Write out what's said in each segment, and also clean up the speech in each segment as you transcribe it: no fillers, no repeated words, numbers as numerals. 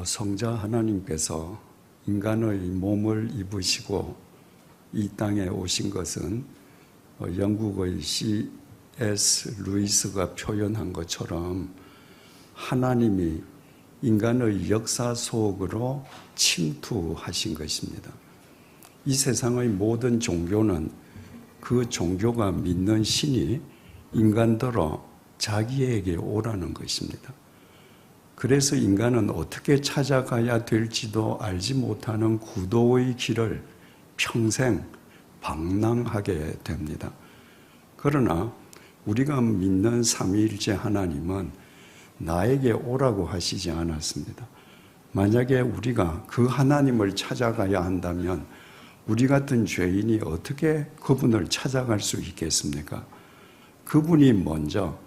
성자 하나님께서 인간의 몸을 입으시고 이 땅에 오신 것은 영국의 C.S. 루이스가 표현한 것처럼 하나님이 인간의 역사 속으로 침투하신 것입니다. 이 세상의 모든 종교는 그 종교가 믿는 신이 인간들로 자기에게 오라는 것입니다. 그래서 인간은 어떻게 찾아가야 될지도 알지 못하는 구도의 길을 평생 방랑하게 됩니다. 그러나 우리가 믿는 삼위일체 하나님은 나에게 오라고 하시지 않았습니다. 만약에 우리가 그 하나님을 찾아가야 한다면 우리 같은 죄인이 어떻게 그분을 찾아갈 수 있겠습니까? 그분이 먼저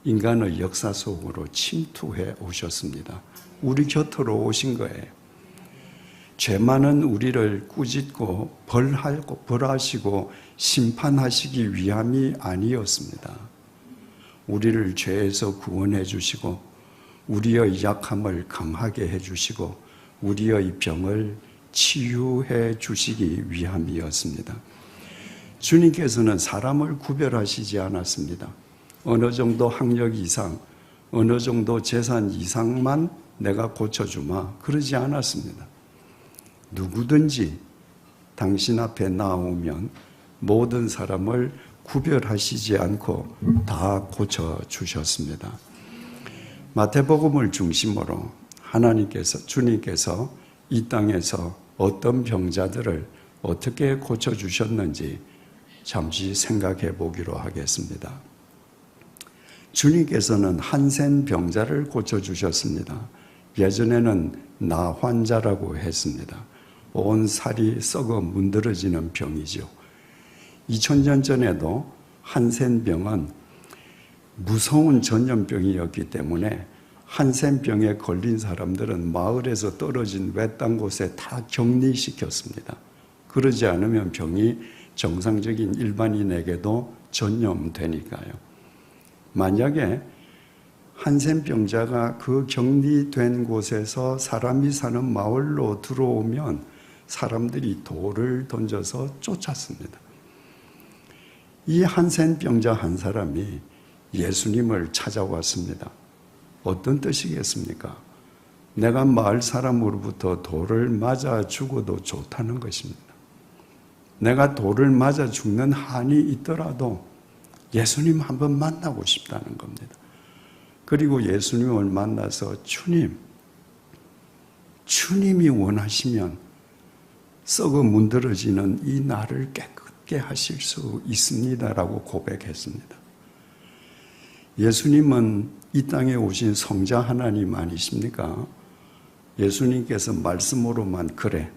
인간의 역사 속으로 침투해 오셨습니다. 우리 곁으로 오신 거예요. 죄 많은 우리를 꾸짖고 벌하시고 심판하시기 위함이 아니었습니다. 우리를 죄에서 구원해 주시고 우리의 약함을 강하게 해 주시고 우리의 병을 치유해 주시기 위함이었습니다. 주님께서는 사람을 구별하시지 않았습니다. 어느 정도 학력 이상, 어느 정도 재산 이상만 내가 고쳐주마 그러지 않았습니다. 누구든지 당신 앞에 나오면 모든 사람을 구별하시지 않고 다 고쳐주셨습니다. 마태복음을 중심으로 주님께서 이 땅에서 어떤 병자들을 어떻게 고쳐주셨는지 잠시 생각해 보기로 하겠습니다. 주님께서는 한센 병자를 고쳐주셨습니다. 예전에는 나환자라고 했습니다. 온 살이 썩어 문드러지는 병이죠. 2000년 전에도 한센병은 무서운 전염병이었기 때문에 한센병에 걸린 사람들은 마을에서 떨어진 외딴 곳에 다 격리시켰습니다. 그러지 않으면 병이 정상적인 일반인에게도 전염되니까요. 만약에 한센병자가 그 격리된 곳에서 사람이 사는 마을로 들어오면 사람들이 돌을 던져서 쫓았습니다. 이 한센병자 한 사람이 예수님을 찾아왔습니다. 어떤 뜻이겠습니까? 내가 마을 사람으로부터 돌을 맞아 죽어도 좋다는 것입니다. 내가 돌을 맞아 죽는 한이 있더라도 예수님 한번 만나고 싶다는 겁니다. 그리고 예수님을 만나서 주님이 원하시면 썩어 문드러지는 이 나를 깨끗게 하실 수 있습니다라고 고백했습니다. 예수님은 이 땅에 오신 성자 하나님 아니십니까? 예수님께서 말씀으로만 그래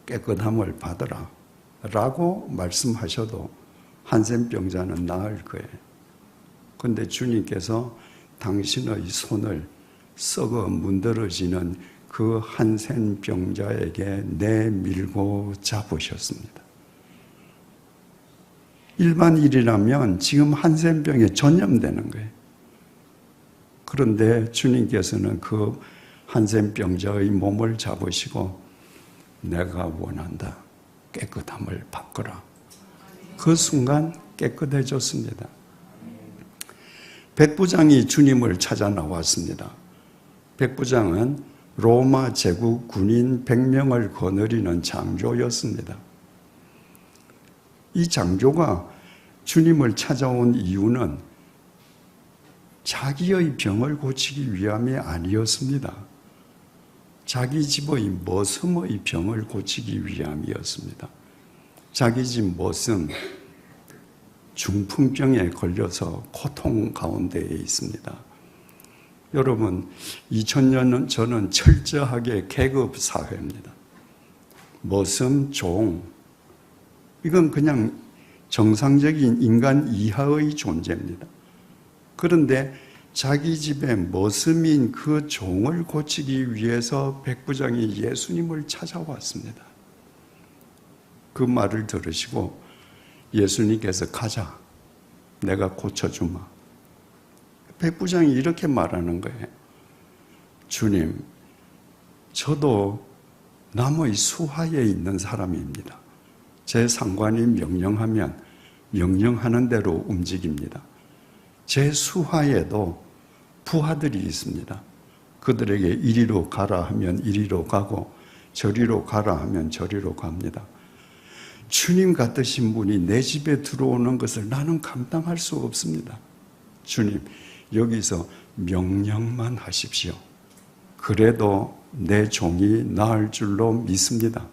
깨끗함을 받으라 라고 말씀하셔도 한센병자는 나을 거예요. 그런데 주님께서 당신의 손을 썩어 문드러지는 그 한센병자에게 내밀고 잡으셨습니다. 일반 일이라면 지금 한센병에 전염되는 거예요. 그런데 주님께서는 그 한센병자의 몸을 잡으시고 내가 원한다. 깨끗함을 바꾸라. 그 순간 깨끗해졌습니다. 백부장이 주님을 찾아 나왔습니다. 백부장은 로마 제국 군인 100명을 거느리는 장교였습니다. 이 장교가 주님을 찾아온 이유는 자기의 병을 고치기 위함이 아니었습니다. 자기 집의 머슴의 병을 고치기 위함이었습니다. 자기 집 머슴 중풍병에 걸려서 고통 가운데에 있습니다. 여러분, 2000년 전은 철저하게 계급 사회입니다. 머슴, 종, 이건 그냥 정상적인 인간 이하의 존재입니다. 그런데 자기 집에 머슴인 그 종을 고치기 위해서 백부장이 예수님을 찾아왔습니다. 그 말을 들으시고 예수님께서 가자. 내가 고쳐주마. 백부장이 이렇게 말하는 거예요. 주님, 저도 남의 수하에 있는 사람입니다. 제 상관이 명령하면 명령하는 대로 움직입니다. 제 수하에도 부하들이 있습니다. 그들에게 이리로 가라 하면 이리로 가고 저리로 가라 하면 저리로 갑니다. 주님 같으신 분이 내 집에 들어오는 것을 나는 감당할 수 없습니다. 주님, 여기서 명령만 하십시오. 그래도 내 종이 나을 줄로 믿습니다.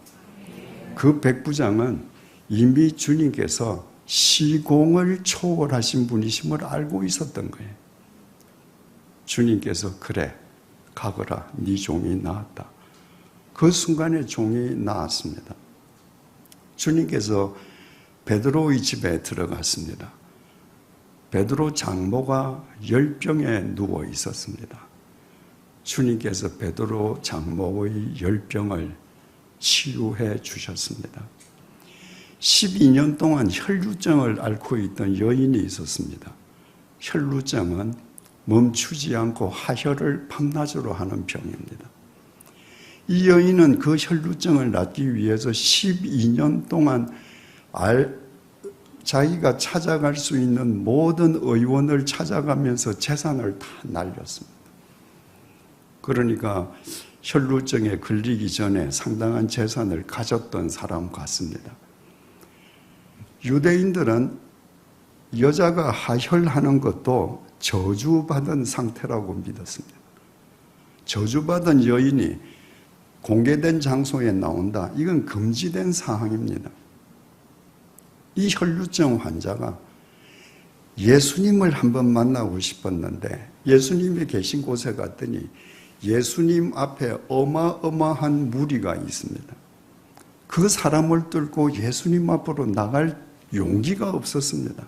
그 백부장은 이미 주님께서 시공을 초월하신 분이심을 알고 있었던 거예요. 주님께서 그래, 가거라, 네 종이 나았다. 그 순간에 종이 나았습니다. 주님께서 베드로의 집에 들어갔습니다. 베드로 장모가 열병에 누워 있었습니다. 주님께서 베드로 장모의 열병을 치유해 주셨습니다. 12년 동안 혈루증을 앓고 있던 여인이 있었습니다. 혈루증은 멈추지 않고 하혈을 밤낮으로 하는 병입니다. 이 여인은 그 혈루증을 낫기 위해서 12년 동안 자기가 찾아갈 수 있는 모든 의원을 찾아가면서 재산을 다 날렸습니다. 그러니까 혈루증에 걸리기 전에 상당한 재산을 가졌던 사람 같습니다. 유대인들은 여자가 하혈하는 것도 저주받은 상태라고 믿었습니다. 저주받은 여인이 공개된 장소에 나온다. 이건 금지된 사항입니다. 이 혈루증 환자가 예수님을 한번 만나고 싶었는데 예수님이 계신 곳에 갔더니 예수님 앞에 어마어마한 무리가 있습니다. 그 사람을 뚫고 예수님 앞으로 나갈 용기가 없었습니다.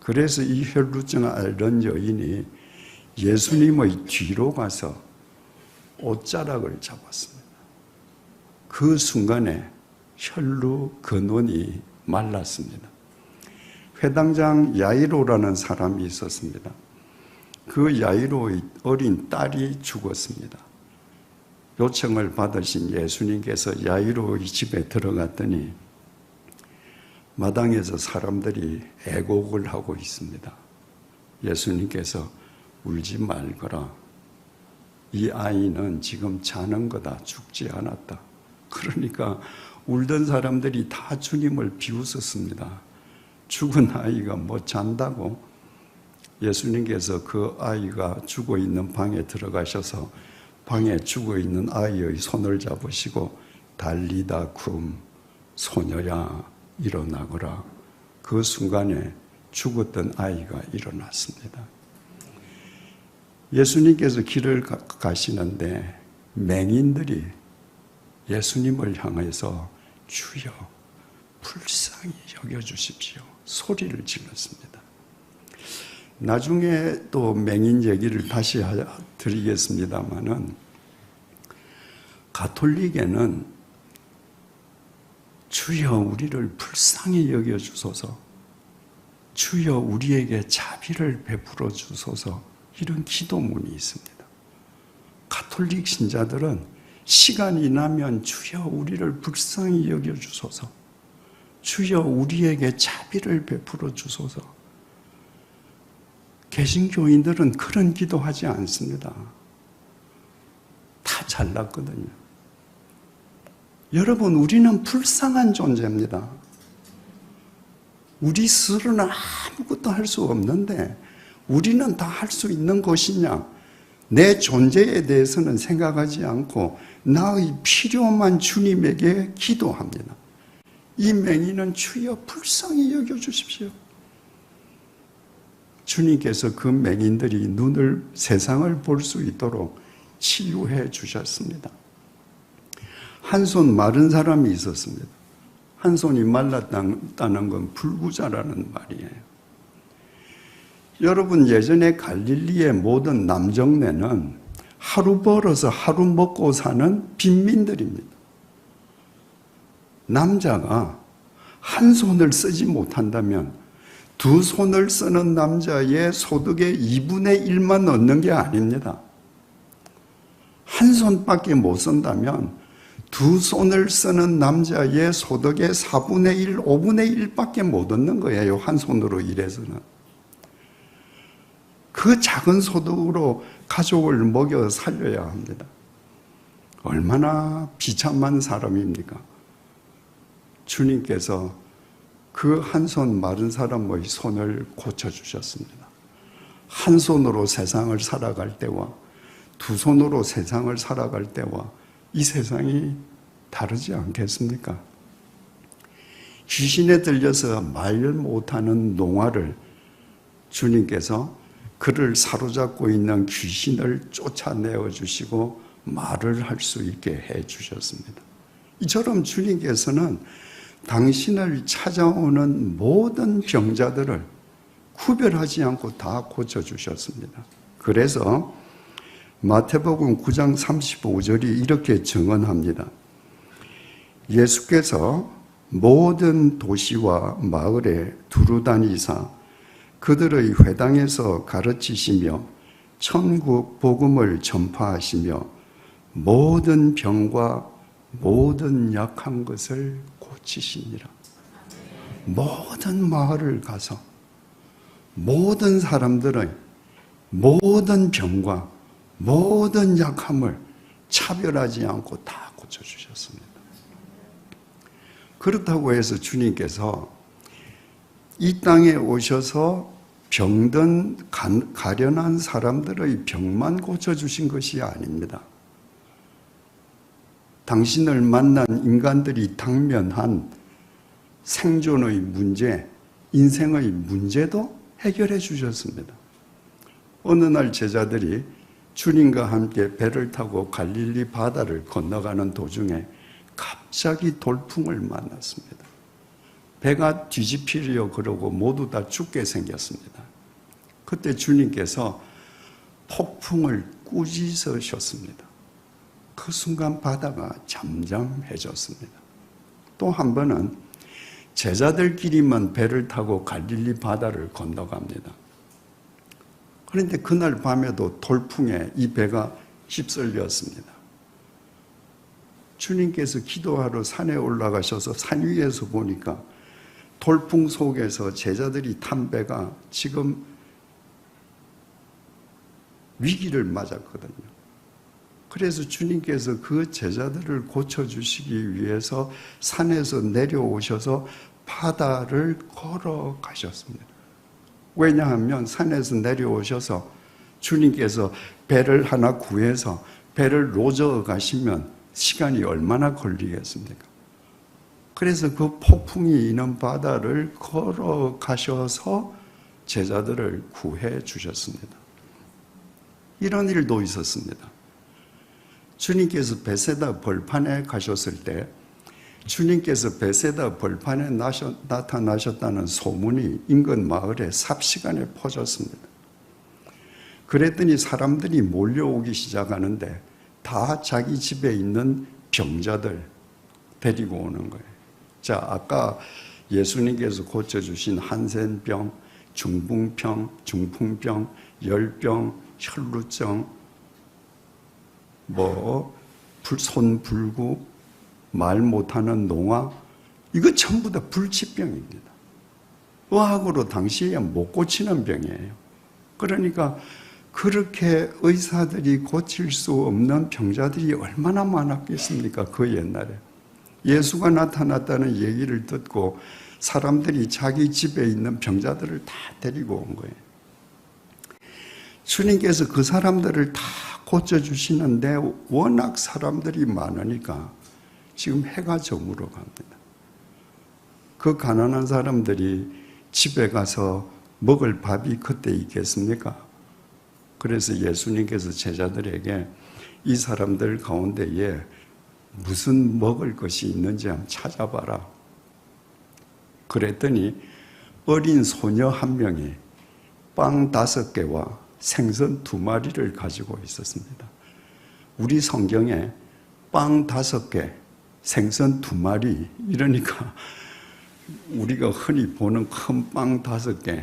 그래서 이 혈루증을 앓던 여인이 예수님의 뒤로 가서 옷자락을 잡았습니다. 그 순간에 혈루 근원이 말랐습니다. 회당장 야이로라는 사람이 있었습니다. 그 야이로의 어린 딸이 죽었습니다. 요청을 받으신 예수님께서 야이로의 집에 들어갔더니 마당에서 사람들이 애곡을 하고 있습니다. 예수님께서 울지 말거라. 이 아이는 지금 자는 거다. 죽지 않았다. 그러니까 울던 사람들이 다 주님을 비웃었습니다. 죽은 아이가 뭐 잔다고? 예수님께서 그 아이가 죽어 있는 방에 들어가셔서 방에 죽어 있는 아이의 손을 잡으시고 달리다 쿰, 소녀야 일어나거라. 그 순간에 죽었던 아이가 일어났습니다. 예수님께서 길을 가시는데 맹인들이 예수님을 향해서 주여 불쌍히 여겨주십시오 소리를 질렀습니다. 나중에 또 맹인 얘기를 다시 드리겠습니다마는 가톨릭에는 주여 우리를 불쌍히 여겨주소서, 주여 우리에게 자비를 베풀어 주소서, 이런 기도문이 있습니다. 가톨릭 신자들은 시간이 나면 주여 우리를 불쌍히 여겨주소서, 주여 우리에게 자비를 베풀어 주소서. 개신교인들은 그런 기도하지 않습니다. 다 잘났거든요. 여러분, 우리는 불쌍한 존재입니다. 우리 스스로는 아무것도 할 수 없는데 우리는 다 할 수 있는 것이냐? 내 존재에 대해서는 생각하지 않고 나의 필요만 주님에게 기도합니다. 이 맹인은 주여 불쌍히 여겨주십시오. 주님께서 그 맹인들이 세상을 볼 수 있도록 치유해 주셨습니다. 한 손 마른 사람이 있었습니다. 한 손이 말랐다는 건 불구자라는 말이에요. 여러분, 예전에 갈릴리의 모든 남정네는 하루 벌어서 하루 먹고 사는 빈민들입니다. 남자가 한 손을 쓰지 못한다면 두 손을 쓰는 남자의 소득의 2분의 1만 얻는 게 아닙니다. 한 손밖에 못 쓴다면 두 손을 쓰는 남자의 소득의 4분의 1, 5분의 1밖에 못 얻는 거예요. 한 손으로 일해서는. 그 작은 소득으로 가족을 먹여 살려야 합니다. 얼마나 비참한 사람입니까? 주님께서 그 한 손 마른 사람의 손을 고쳐주셨습니다. 한 손으로 세상을 살아갈 때와 두 손으로 세상을 살아갈 때와 이 세상이 다르지 않겠습니까? 귀신에 들려서 말 못하는 농아를 주님께서 그를 사로잡고 있는 귀신을 쫓아내어 주시고 말을 할 수 있게 해 주셨습니다. 이처럼 주님께서는 당신을 찾아오는 모든 병자들을 구별하지 않고 다 고쳐주셨습니다. 그래서 마태복음 9장 35절이 이렇게 증언합니다. 예수께서 모든 도시와 마을에 두루다니사 그들의 회당에서 가르치시며 천국 복음을 전파하시며 모든 병과 모든 약한 것을 고치시니라. 모든 마을을 가서 모든 사람들의 모든 병과 모든 약함을 차별하지 않고 다 고쳐주셨습니다. 그렇다고 해서 주님께서 이 땅에 오셔서 병든 가련한 사람들의 병만 고쳐주신 것이 아닙니다. 당신을 만난 인간들이 당면한 생존의 문제, 인생의 문제도 해결해 주셨습니다. 어느 날 제자들이 주님과 함께 배를 타고 갈릴리 바다를 건너가는 도중에 갑자기 돌풍을 만났습니다. 배가 뒤집히려 그러고 모두 다 죽게 생겼습니다. 그때 주님께서 폭풍을 꾸짖으셨습니다. 그 순간 바다가 잠잠해졌습니다. 또 한 번은 제자들끼리만 배를 타고 갈릴리 바다를 건너갑니다. 그런데 그날 밤에도 돌풍에 이 배가 휩쓸렸습니다. 주님께서 기도하러 산에 올라가셔서 산 위에서 보니까 돌풍 속에서 제자들이 탄 배가 지금 위기를 맞았거든요. 그래서 주님께서 그 제자들을 고쳐주시기 위해서 산에서 내려오셔서 바다를 걸어가셨습니다. 왜냐하면 산에서 내려오셔서 주님께서 배를 하나 구해서 배를 노저 가시면 시간이 얼마나 걸리겠습니까? 그래서 그 폭풍이 있는 바다를 걸어가셔서 제자들을 구해 주셨습니다. 이런 일도 있었습니다. 주님께서 베세다 벌판에 가셨을 때 주님께서 베세다 벌판에 나타나셨다는 소문이 인근 마을에 삽시간에 퍼졌습니다. 그랬더니 사람들이 몰려오기 시작하는데 다 자기 집에 있는 병자들 데리고 오는 거예요. 자, 아까 예수님께서 고쳐주신 한센병, 중풍병, 열병, 혈루증, 손불구, 말 못하는 농아, 이거 전부 다 불치병입니다. 의학으로 당시에 못 고치는 병이에요. 그러니까 그렇게 의사들이 고칠 수 없는 병자들이 얼마나 많았겠습니까? 그 옛날에. 예수가 나타났다는 얘기를 듣고 사람들이 자기 집에 있는 병자들을 다 데리고 온 거예요. 주님께서 그 사람들을 다 고쳐주시는데 워낙 사람들이 많으니까 지금 해가 저물어 갑니다. 그 가난한 사람들이 집에 가서 먹을 밥이 그때 있겠습니까? 그래서 예수님께서 제자들에게 이 사람들 가운데에 무슨 먹을 것이 있는지 한번 찾아봐라. 그랬더니 어린 소녀 한 명이 빵 5개와 생선 2마리를 가지고 있었습니다. 우리 성경에 빵 5개, 생선 2마리 이러니까 우리가 흔히 보는 큰 빵 5개,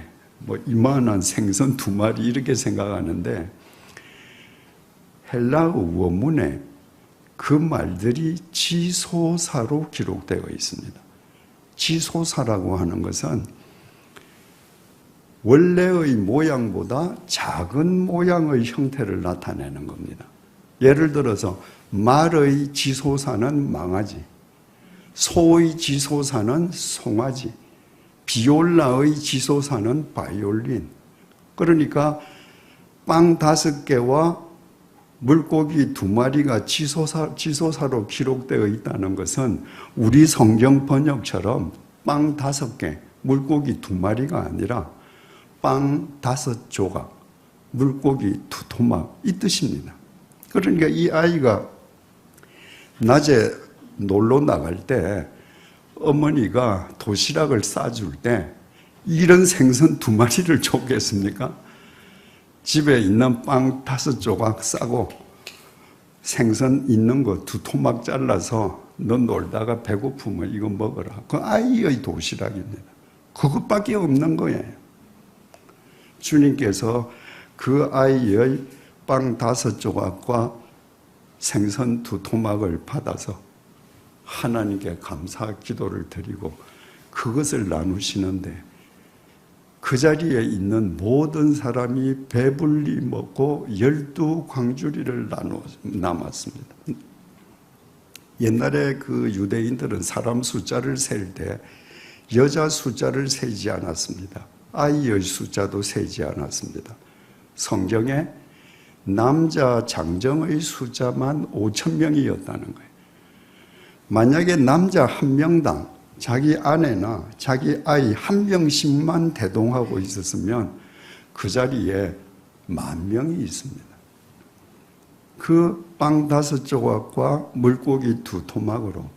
이만한 생선 2마리 이렇게 생각하는데 헬라어 원문에 그 말들이 지소사로 기록되어 있습니다. 지소사라고 하는 것은 원래의 모양보다 작은 모양의 형태를 나타내는 겁니다. 예를 들어서 말의 지소사는 망아지, 소의 지소사는 송아지, 비올라의 지소사는 바이올린. 그러니까 빵 5개와 물고기 2마리가 지소사로 기록되어 있다는 것은 우리 성경 번역처럼 빵 5개, 물고기 2마리가 아니라 빵 5조각, 물고기 2토막 이 뜻입니다. 그러니까 이 아이가 낮에 놀러 나갈 때 어머니가 도시락을 싸줄 때 이런 생선 2마리를 줬겠습니까? 집에 있는 빵 5조각 싸고 생선 있는 거 2토막 잘라서 너 놀다가 배고프면 이거 먹어라. 그 아이의 도시락입니다. 그것밖에 없는 거예요. 주님께서 그 아이의 빵 5조각과 생선 2토막을 받아서 하나님께 감사 기도를 드리고 그것을 나누시는데 그 자리에 있는 모든 사람이 배불리 먹고 12광주리를 남았습니다. 옛날에 그 유대인들은 사람 숫자를 셀 때 여자 숫자를 세지 않았습니다. 아이의 숫자도 세지 않았습니다. 성경에 남자 장정의 숫자만 5,000명이었다는 거예요. 만약에 남자 1명당 자기 아내나 자기 아이 1명씩만 대동하고 있었으면 그 자리에 10,000명이 있습니다. 그 빵 5조각과 물고기 2토막으로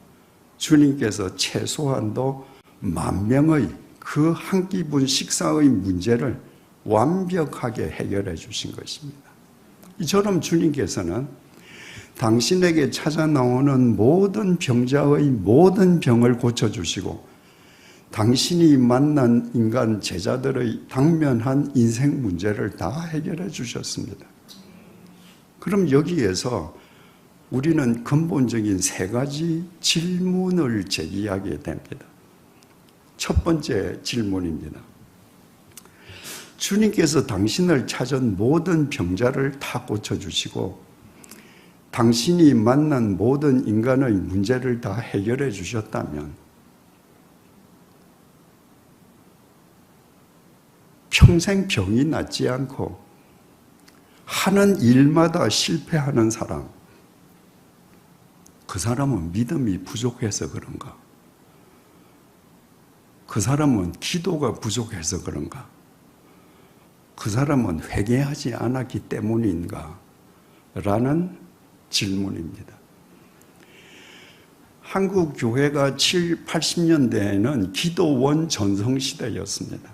주님께서 최소한도 10,000명의 그 한 끼분 식사의 문제를 완벽하게 해결해 주신 것입니다. 이처럼 주님께서는 당신에게 찾아 나오는 모든 병자의 모든 병을 고쳐주시고 당신이 만난 인간 제자들의 당면한 인생 문제를 다 해결해 주셨습니다. 그럼 여기에서 우리는 근본적인 3가지 질문을 제기하게 됩니다. 첫 번째 질문입니다. 주님께서 당신을 찾은 모든 병자를 다 고쳐주시고 당신이 만난 모든 인간의 문제를 다 해결해 주셨다면 평생 병이 낫지 않고 하는 일마다 실패하는 사람, 그 사람은 믿음이 부족해서 그런가? 그 사람은 기도가 부족해서 그런가? 그 사람은 회개하지 않았기 때문인가? 라는 질문입니다. 한국 교회가 70, 80년대에는 기도원 전성시대였습니다.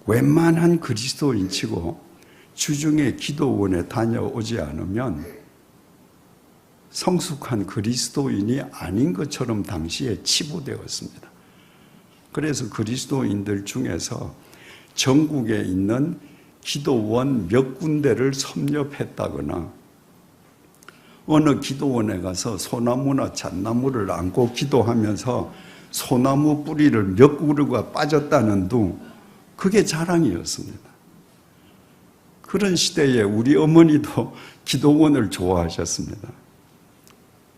웬만한 그리스도인치고 주중에 기도원에 다녀오지 않으면 성숙한 그리스도인이 아닌 것처럼 당시에 치부되었습니다. 그래서 그리스도인들 중에서 전국에 있는 기도원 몇 군데를 섭렵했다거나 어느 기도원에 가서 소나무나 잣나무를 안고 기도하면서 소나무 뿌리를 몇 그루가 빠졌다는 둥, 그게 자랑이었습니다. 그런 시대에 우리 어머니도 기도원을 좋아하셨습니다.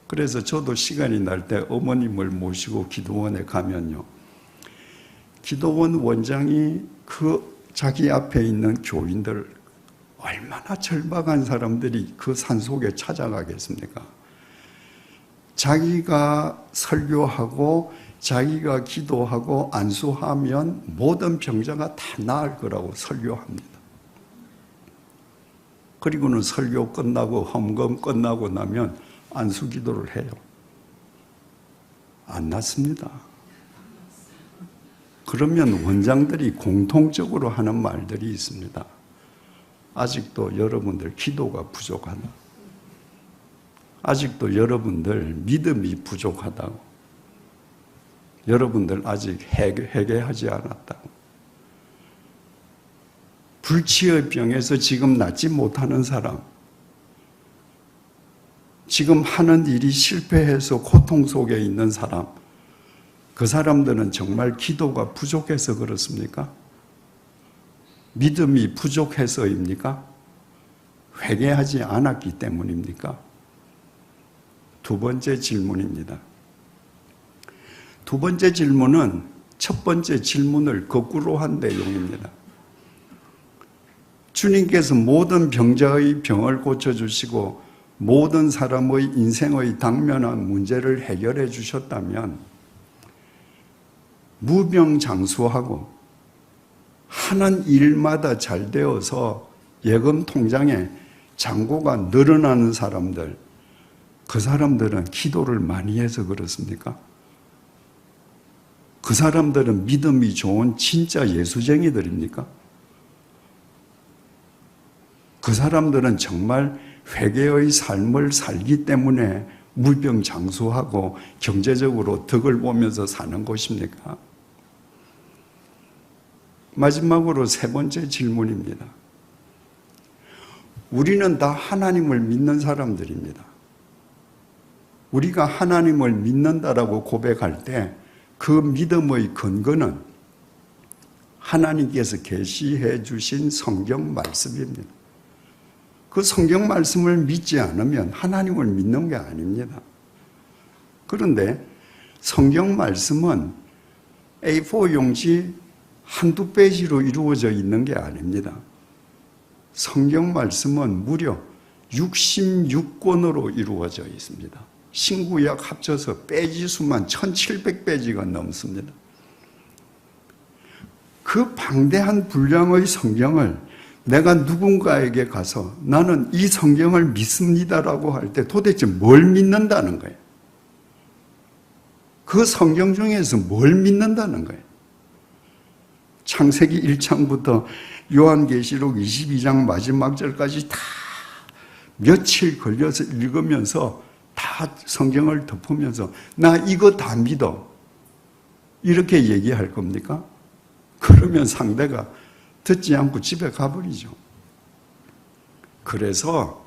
그래서 저도 시간이 날 때 어머님을 모시고 기도원에 가면요, 기도원 원장이 그 자기 앞에 있는 교인들, 얼마나 절박한 사람들이 그 산속에 찾아가겠습니까? 자기가 설교하고 자기가 기도하고 안수하면 모든 병자가 다 나을 거라고 설교합니다. 그리고는 설교 끝나고 헌금 끝나고 나면 안수 기도를 해요. 안 낫습니다. 그러면 원장들이 공통적으로 하는 말들이 있습니다. 아직도 여러분들 기도가 부족하다. 아직도 여러분들 믿음이 부족하다고. 여러분들 아직 회개하지 않았다고. 불치의 병에서 지금 낫지 못하는 사람, 지금 하는 일이 실패해서 고통 속에 있는 사람, 그 사람들은 정말 기도가 부족해서 그렇습니까? 믿음이 부족해서입니까? 회개하지 않았기 때문입니까? 두 번째 질문입니다. 두 번째 질문은 첫 번째 질문을 거꾸로 한 내용입니다. 주님께서 모든 병자의 병을 고쳐주시고 모든 사람의 인생의 당면한 문제를 해결해 주셨다면 무병장수하고 하는 일마다 잘 되어서 예금 통장에 잔고가 늘어나는 사람들, 그 사람들은 기도를 많이 해서 그렇습니까? 그 사람들은 믿음이 좋은 진짜 예수쟁이들입니까? 그 사람들은 정말 회개의 삶을 살기 때문에 무병장수하고 경제적으로 덕을 보면서 사는 것입니까? 마지막으로 세 번째 질문입니다. 우리는 다 하나님을 믿는 사람들입니다. 우리가 하나님을 믿는다라고 고백할 때 그 믿음의 근거는 하나님께서 계시해 주신 성경 말씀입니다. 그 성경 말씀을 믿지 않으면 하나님을 믿는 게 아닙니다. 그런데 성경 말씀은 A4 용지 한두 페이지로 이루어져 있는 게 아닙니다. 성경 말씀은 무려 66권으로 이루어져 있습니다. 신구약 합쳐서 페이지 수만 1700페이지가 넘습니다. 그 방대한 분량의 성경을 내가 누군가에게 가서 나는 이 성경을 믿습니다라고 할 때 도대체 뭘 믿는다는 거예요? 그 성경 중에서 뭘 믿는다는 거예요? 창세기 1장부터 요한계시록 22장 마지막 절까지 다 며칠 걸려서 읽으면서 다 성경을 덮으면서 나 이거 다 믿어 이렇게 얘기할 겁니까? 그러면 상대가 듣지 않고 집에 가버리죠. 그래서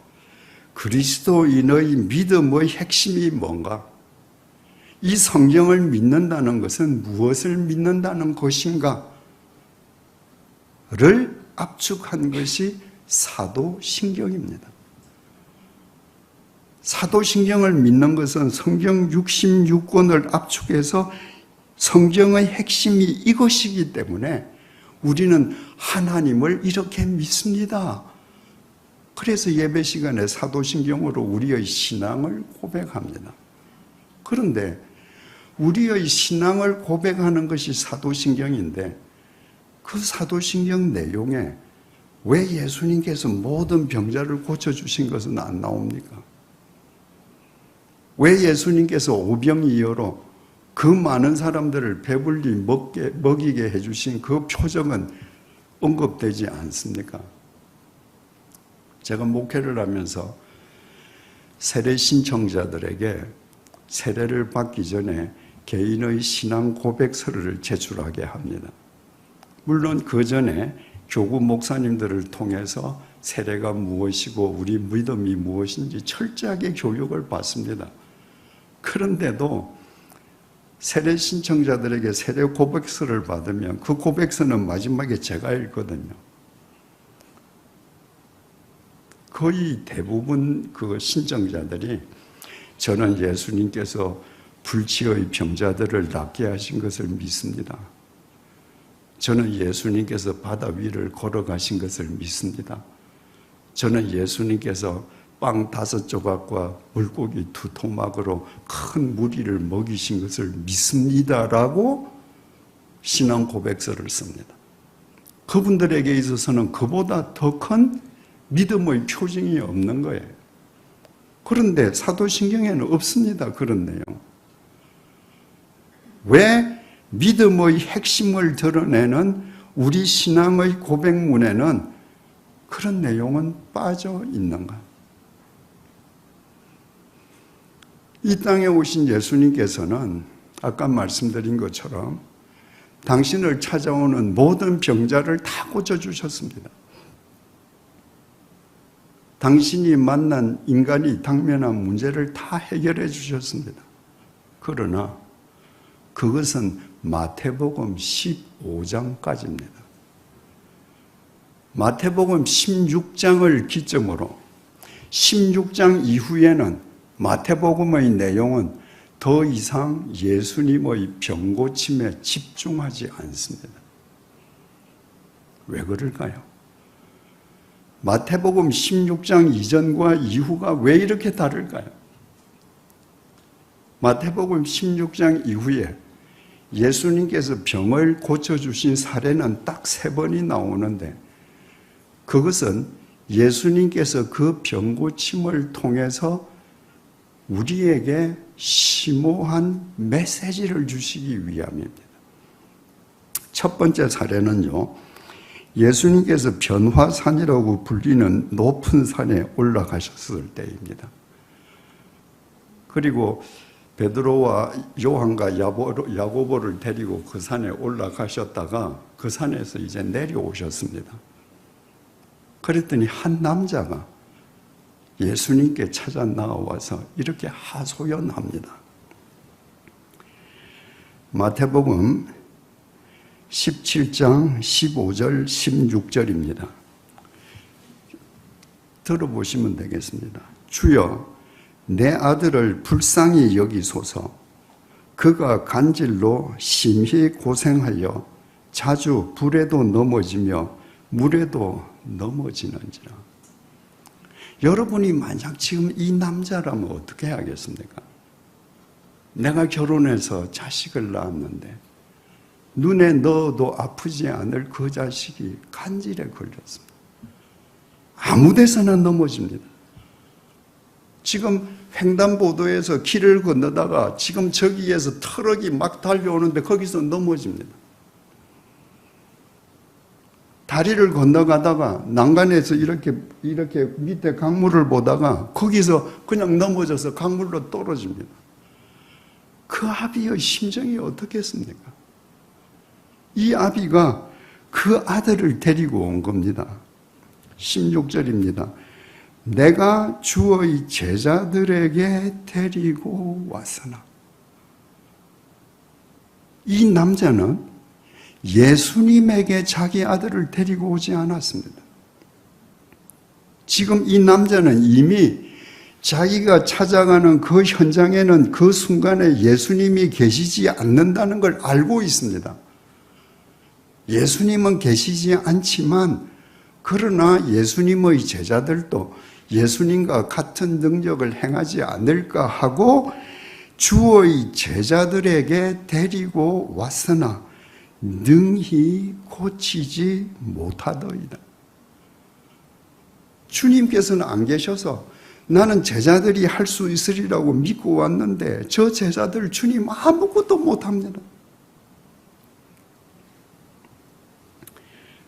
그리스도인의 믿음의 핵심이 뭔가? 이 성경을 믿는다는 것은 무엇을 믿는다는 것인가? 를 압축한 것이 사도신경입니다. 사도신경을 믿는 것은 성경 66권을 압축해서 성경의 핵심이 이것이기 때문에 우리는 하나님을 이렇게 믿습니다. 그래서 예배 시간에 사도신경으로 우리의 신앙을 고백합니다. 그런데 우리의 신앙을 고백하는 것이 사도신경인데 그 사도신경 내용에 왜 예수님께서 모든 병자를 고쳐주신 것은 안 나옵니까? 왜 예수님께서 오병이어로 그 많은 사람들을 배불리 먹이게 해주신 그 표정은 언급되지 않습니까? 제가 목회를 하면서 세례 신청자들에게 세례를 받기 전에 개인의 신앙 고백서를 제출하게 합니다. 물론 그 전에 교구 목사님들을 통해서 세례가 무엇이고 우리 믿음이 무엇인지 철저하게 교육을 받습니다. 그런데도 세례 신청자들에게 세례 고백서를 받으면 그 고백서는 마지막에 제가 읽거든요. 거의 대부분 그 신청자들이 저는 예수님께서 불치의 병자들을 낫게 하신 것을 믿습니다. 저는 예수님께서 바다 위를 걸어가신 것을 믿습니다. 저는 예수님께서 빵 5조각과 물고기 2토막으로 큰 무리를 먹이신 것을 믿습니다라고 신앙 고백서를 씁니다. 그분들에게 있어서는 그보다 더 큰 믿음의 표징이 없는 거예요. 그런데 사도신경에는 없습니다. 그런 내용. 왜 믿음의 핵심을 드러내는 우리 신앙의 고백문에는 그런 내용은 빠져 있는가? 이 땅에 오신 예수님께서는 아까 말씀드린 것처럼 당신을 찾아오는 모든 병자를 다 고쳐주셨습니다. 당신이 만난 인간이 당면한 문제를 다 해결해 주셨습니다. 그러나 그것은 마태복음 15장까지입니다. 마태복음 16장을 기점으로 16장 이후에는 마태복음의 내용은 더 이상 예수님의 병고침에 집중하지 않습니다. 왜 그럴까요? 마태복음 16장 이전과 이후가 왜 이렇게 다를까요? 마태복음 16장 이후에 예수님께서 병을 고쳐주신 사례는 딱 3번이 나오는데 그것은 예수님께서 그 병고침을 통해서 우리에게 심오한 메시지를 주시기 위함입니다. 첫 번째 사례는요, 예수님께서 변화산이라고 불리는 높은 산에 올라가셨을 때입니다. 그리고 베드로와 요한과 야고보를 데리고 그 산에 올라가셨다가 그 산에서 이제 내려오셨습니다. 그랬더니 한 남자가 예수님께 찾아 나와서 이렇게 하소연합니다. 마태복음 17장 15절 16절입니다. 들어보시면 되겠습니다. 주여, 내 아들을 불쌍히 여기소서. 그가 간질로 심히 고생하여 자주 불에도 넘어지며 물에도 넘어지는지라. 여러분이 만약 지금 이 남자라면 어떻게 하겠습니까? 내가 결혼해서 자식을 낳았는데 눈에 넣어도 아프지 않을 그 자식이 간질에 걸렸습니다. 아무 데서나 넘어집니다. 지금 횡단보도에서 길을 건너다가 지금 저기에서 트럭이 막 달려오는데 거기서 넘어집니다. 다리를 건너가다가 난간에서 이렇게 밑에 강물을 보다가 거기서 그냥 넘어져서 강물로 떨어집니다. 그 아비의 심정이 어떻겠습니까? 이 아비가 그 아들을 데리고 온 겁니다. 16절입니다. 내가 주의 제자들에게 데리고 왔으나. 이 남자는 예수님에게 자기 아들을 데리고 오지 않았습니다. 지금 이 남자는 이미 자기가 찾아가는 그 현장에는 그 순간에 예수님이 계시지 않는다는 걸 알고 있습니다. 예수님은 계시지 않지만 그러나 예수님의 제자들도 예수님과 같은 능력을 행하지 않을까 하고 주의 제자들에게 데리고 왔으나 능히 고치지 못하더이다. 주님께서는 안 계셔서 나는 제자들이 할 수 있으리라고 믿고 왔는데 저 제자들 주님 아무것도 못합니다.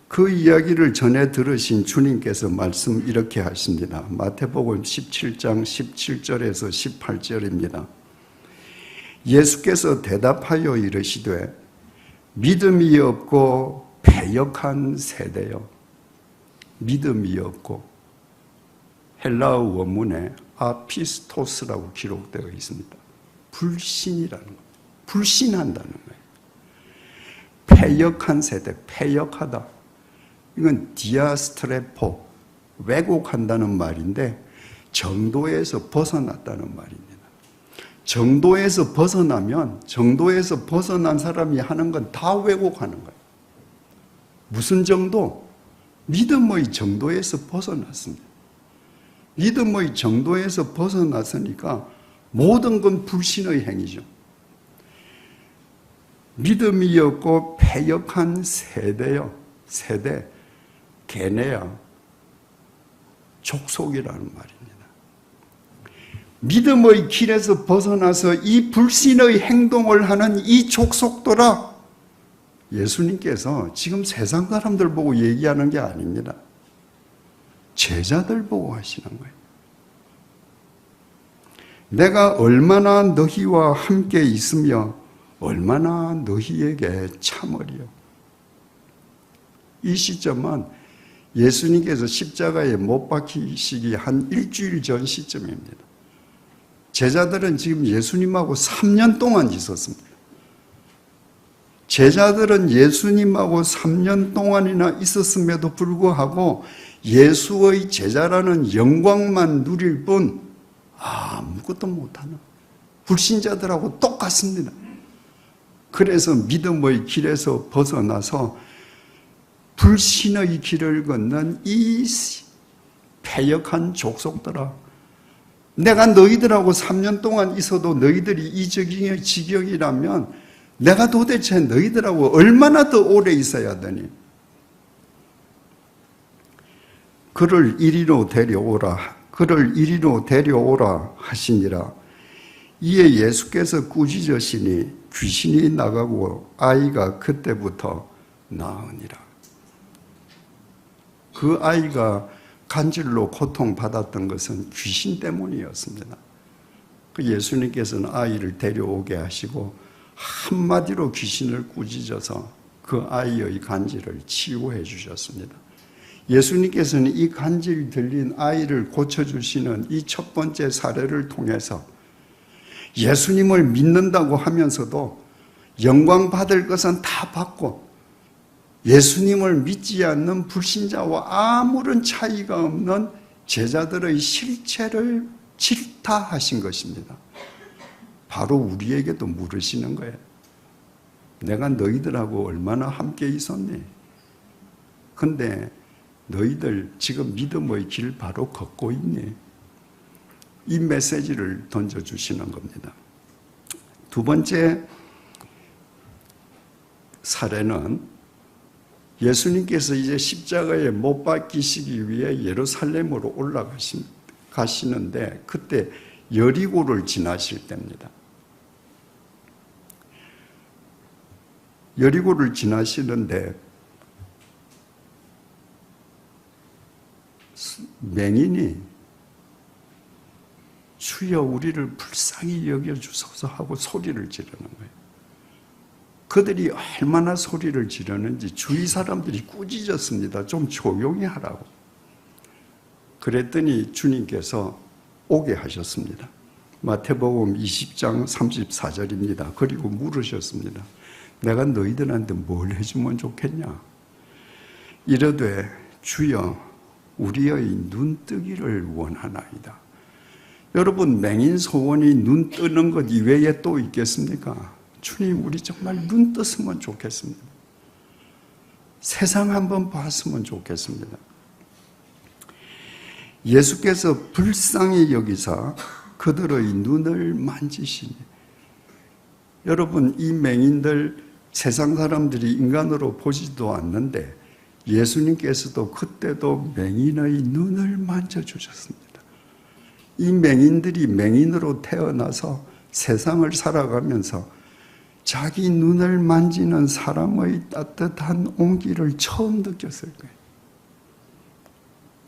그 이야기를 전해 들으신 주님께서 말씀 이렇게 하십니다. 마태복음 17장 17절에서 18절입니다. 예수께서 대답하여 이르시되 믿음이 없고 패역한 세대여. 믿음이 없고 헬라어 원문에 아피스토스라고 기록되어 있습니다. 불신이라는 거예요. 불신한다는 거예요. 패역한 세대, 패역하다. 이건 디아스트레포, 왜곡한다는 말인데 정도에서 벗어났다는 말입니다. 정도에서 벗어나면 정도에서 벗어난 사람이 하는 건 다 왜곡하는 거예요. 무슨 정도? 믿음의 정도에서 벗어났습니다. 믿음의 정도에서 벗어났으니까 모든 건 불신의 행위죠. 믿음이 없고 패역한 세대요. 세대, 게네야, 족속이라는 말입니다. 믿음의 길에서 벗어나서 이 불신의 행동을 하는 이 족속들아, 예수님께서 지금 세상 사람들 보고 얘기하는 게 아닙니다. 제자들 보고 하시는 거예요. 내가 얼마나 너희와 함께 있으며 얼마나 너희에게 참으리요. 이 시점은 예수님께서 십자가에 못 박히시기 한 일주일 전 시점입니다. 제자들은 지금 예수님하고 3년 동안 있었습니다. 제자들은 예수님하고 3년 동안이나 있었음에도 불구하고 예수의 제자라는 영광만 누릴 뿐 아무것도 못하는 불신자들하고 똑같습니다. 그래서 믿음의 길에서 벗어나서 불신의 길을 걷는 이 패역한 족속들아, 내가 너희들하고 3년 동안 있어도 너희들이 이 지경이라면 내가 도대체 너희들하고 얼마나 더 오래 있어야 되니? 그를 이리로 데려오라. 그를 이리로 데려오라 하시니라. 이에 예수께서 꾸짖으시니 귀신이 나가고 아이가 그때부터 나으니라. 그 아이가 간질로 고통받았던 것은 귀신 때문이었습니다. 그 예수님께서는 아이를 데려오게 하시고 한마디로 귀신을 꾸짖어서 그 아이의 간질을 치유해 주셨습니다. 예수님께서는 이 간질 들린 아이를 고쳐주시는 이 첫 번째 사례를 통해서 예수님을 믿는다고 하면서도 영광 받을 것은 다 받고 예수님을 믿지 않는 불신자와 아무런 차이가 없는 제자들의 실체를 질타하신 것입니다. 바로 우리에게도 물으시는 거예요. 내가 너희들하고 얼마나 함께 있었니? 근데 너희들 지금 믿음의 길 바로 걷고 있니? 이 메시지를 던져주시는 겁니다. 두 번째 사례는 예수님께서 이제 십자가에 못 박히시기 위해 예루살렘으로 올라가시는데 그때 여리고를 지나실 때입니다. 여리고를 지나시는데 맹인이 주여 우리를 불쌍히 여겨주소서 하고 소리를 지르는 거예요. 그들이 얼마나 소리를 지르는지 주위 사람들이 꾸짖었습니다. 좀 조용히 하라고. 그랬더니 주님께서 오게 하셨습니다. 마태복음 20장 34절입니다. 그리고 물으셨습니다. 내가 너희들한테 뭘 해주면 좋겠냐? 이르되 주여 우리의 눈뜨기를 원하나이다. 여러분, 맹인 소원이 눈 뜨는 것 이외에 또 있겠습니까? 주님, 우리 정말 눈 떴으면 좋겠습니다. 세상 한번 봤으면 좋겠습니다. 예수께서 불쌍히 여기사 그들의 눈을 만지시니, 여러분, 이 맹인들 세상 사람들이 인간으로 보지도 않는데 예수님께서도 그때도 맹인의 눈을 만져주셨습니다. 이 맹인들이 맹인으로 태어나서 세상을 살아가면서 자기 눈을 만지는 사람의 따뜻한 온기를 처음 느꼈을 거예요.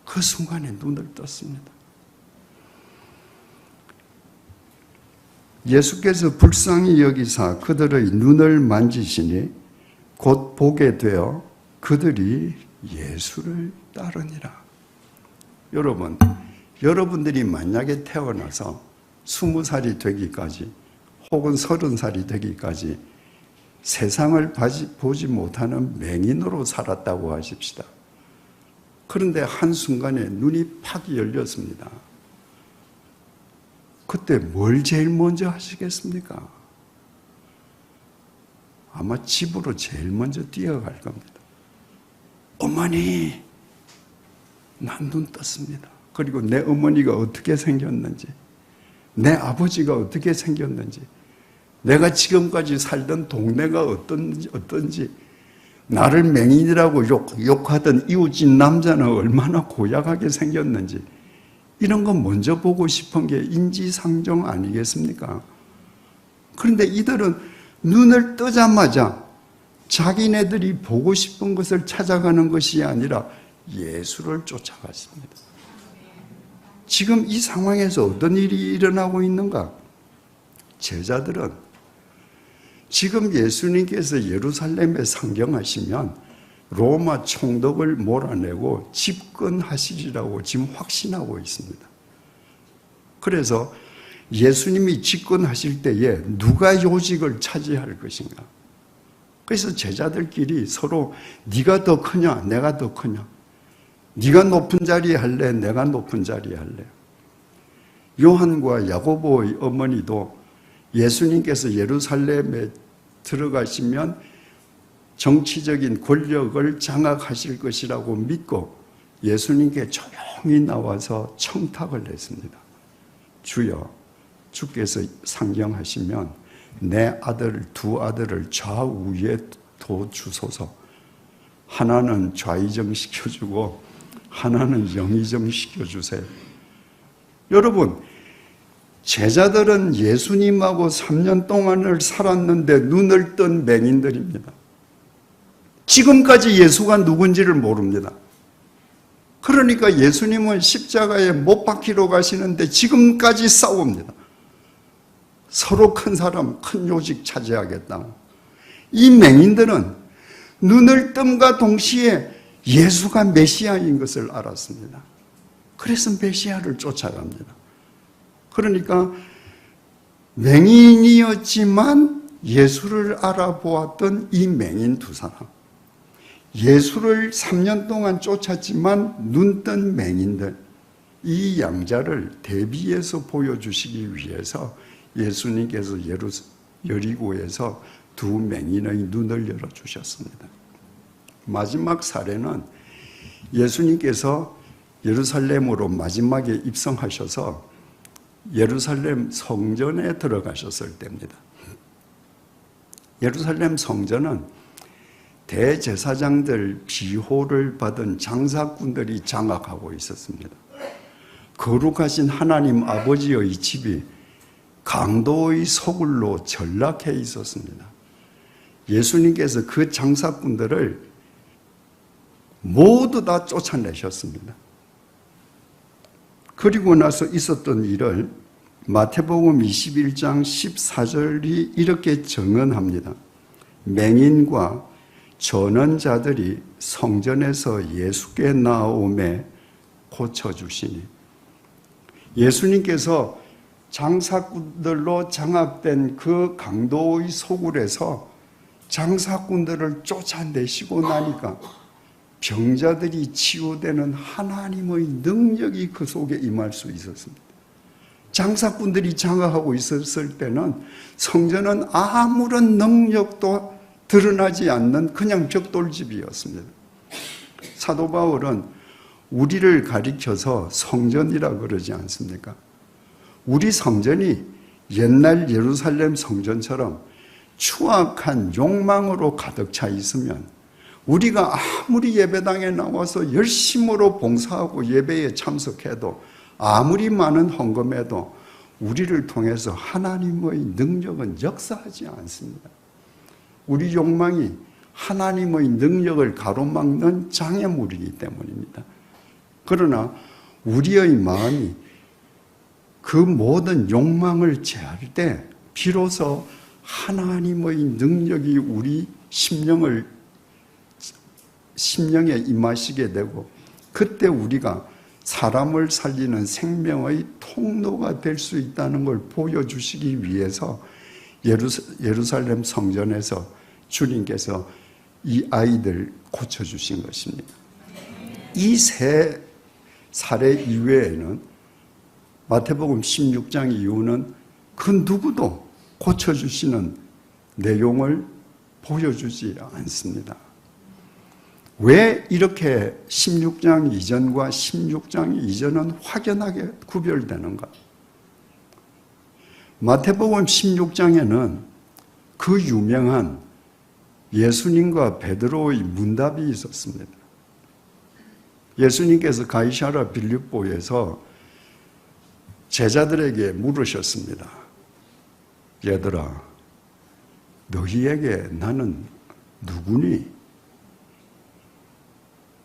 그 순간에 눈을 떴습니다. 예수께서 불쌍히 여기사 그들의 눈을 만지시니 곧 보게 되어 그들이 예수를 따르니라. 여러분, 여러분들이 만약에 태어나서 20살이 되기까지 혹은 30살이 되기까지 세상을 보지 못하는 맹인으로 살았다고 하십시다. 그런데 한순간에 눈이 팍 열렸습니다. 그때 뭘 제일 먼저 하시겠습니까? 아마 집으로 제일 먼저 뛰어갈 겁니다. 어머니, 난 눈 떴습니다. 그리고 내 어머니가 어떻게 생겼는지, 내 아버지가 어떻게 생겼는지, 내가 지금까지 살던 동네가 어떤지, 나를 맹인이라고 욕하던 이웃집 남자는 얼마나 고약하게 생겼는지, 이런 거 먼저 보고 싶은 게 인지상정 아니겠습니까? 그런데 이들은 눈을 뜨자마자 자기네들이 보고 싶은 것을 찾아가는 것이 아니라 예수를 쫓아갔습니다. 지금 이 상황에서 어떤 일이 일어나고 있는가? 제자들은 지금 예수님께서 예루살렘에 상경하시면 로마 총독을 몰아내고 집권하시리라고 지금 확신하고 있습니다. 그래서 예수님이 집권하실 때에 누가 요직을 차지할 것인가? 그래서 제자들끼리 서로 네가 더 크냐 내가 더 크냐, 네가 높은 자리에 할래 내가 높은 자리에 할래. 요한과 야고보의 어머니도 예수님께서 예루살렘에 들어가시면 정치적인 권력을 장악하실 것이라고 믿고 예수님께 조용히 나와서 청탁을 했습니다. 주여, 주께서 상경하시면 내 아들 두 아들을 좌우에 둬 주소서. 하나는 좌의정 시켜주고 하나는 영의정 시켜주세요. 여러분, 제자들은 예수님하고 3년 동안을 살았는데 눈을 뜬 맹인들입니다. 지금까지 예수가 누군지를 모릅니다. 그러니까 예수님은 십자가에 못 박히러 가시는데 지금까지 싸웁니다. 서로 큰 사람, 큰 요직 차지하겠다. 이 맹인들은 눈을 뜸과 동시에 예수가 메시아인 것을 알았습니다. 그래서 메시아를 쫓아갑니다. 그러니까 맹인이었지만 예수를 알아보았던 이 맹인 두 사람, 예수를 3년 동안 쫓았지만 눈뜬 맹인들, 이 양자를 대비해서 보여주시기 위해서 예수님께서 여리고에서 두 맹인의 눈을 열어주셨습니다. 마지막 사례는 예수님께서 예루살렘으로 마지막에 입성하셔서 예루살렘 성전에 들어가셨을 때입니다. 예루살렘 성전은 대제사장들 비호를 받은 장사꾼들이 장악하고 있었습니다. 거룩하신 하나님 아버지의 집이 강도의 소굴로 전락해 있었습니다. 예수님께서 그 장사꾼들을 모두 다 쫓아내셨습니다. 그리고 나서 있었던 일을 마태복음 21장 14절이 이렇게 증언합니다. 맹인과 전원자들이 성전에서 예수께 나오매 고쳐주시니. 예수님께서 장사꾼들로 장악된 그 강도의 소굴에서 장사꾼들을 쫓아내시고 나니까 병자들이 치유되는 하나님의 능력이 그 속에 임할 수 있었습니다. 장사꾼들이 장악하고 있었을 때는 성전은 아무런 능력도 드러나지 않는 그냥 벽돌집이었습니다. 사도 바울은 우리를 가리켜서 성전이라 그러지 않습니까? 우리 성전이 옛날 예루살렘 성전처럼 추악한 욕망으로 가득 차 있으면 우리가 아무리 예배당에 나와서 열심으로 봉사하고 예배에 참석해도 아무리 많은 헌금해도 우리를 통해서 하나님의 능력은 역사하지 않습니다. 우리 욕망이 하나님의 능력을 가로막는 장애물이기 때문입니다. 그러나 우리의 마음이 그 모든 욕망을 제할 때 비로소 하나님의 능력이 우리 심령에 임하시게 되고 그때 우리가 사람을 살리는 생명의 통로가 될 수 있다는 걸 보여주시기 위해서 예루살렘 성전에서 주님께서 이 아이들 고쳐주신 것입니다. 이 세 사례 이외에는 마태복음 16장 이후는 그 누구도 고쳐주시는 내용을 보여주지 않습니다. 왜 이렇게 16장 이전과 16장 이전은 확연하게 구별되는가? 마태복음 16장에는 그 유명한 예수님과 베드로의 문답이 있었습니다. 예수님께서 가이사랴 빌립보에서 제자들에게 물으셨습니다. 얘들아, 너희에게 나는 누구니?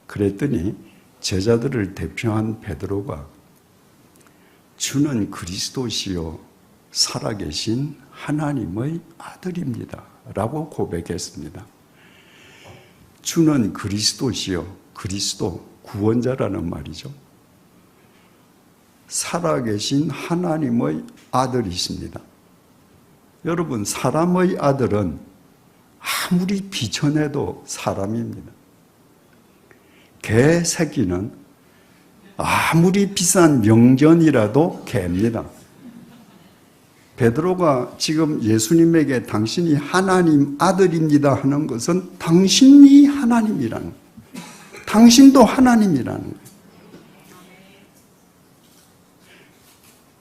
그랬더니 제자들을 대표한 베드로가 주는 그리스도시요 살아계신 하나님의 아들입니다 라고 고백했습니다. 주는 그리스도시요. 그리스도, 구원자라는 말이죠. 살아계신 하나님의 아들이십니다. 여러분, 사람의 아들은 아무리 비천해도 사람입니다. 개 새끼는 아무리 비싼 명견이라도 개입니다. 베드로가 지금 예수님에게 당신이 하나님 아들입니다 하는 것은 당신이 하나님이라는 거예요. 당신도 하나님이라는 거예요.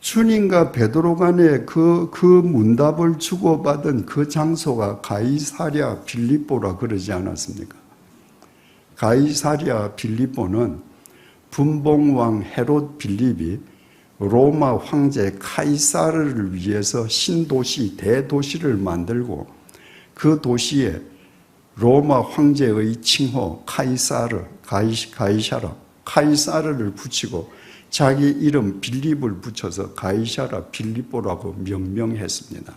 주님과 베드로 간에 그 문답을 주고받은 그 장소가 가이사랴 빌립보라 그러지 않았습니까? 가이사랴 빌립보는 분봉왕 헤롯 빌립이 로마 황제 카이사르를 위해서 신도시, 대도시를 만들고 그 도시에 로마 황제의 칭호 카이사르를 붙이고 자기 이름 빌립을 붙여서 가이사랴 빌립보라고 명명했습니다.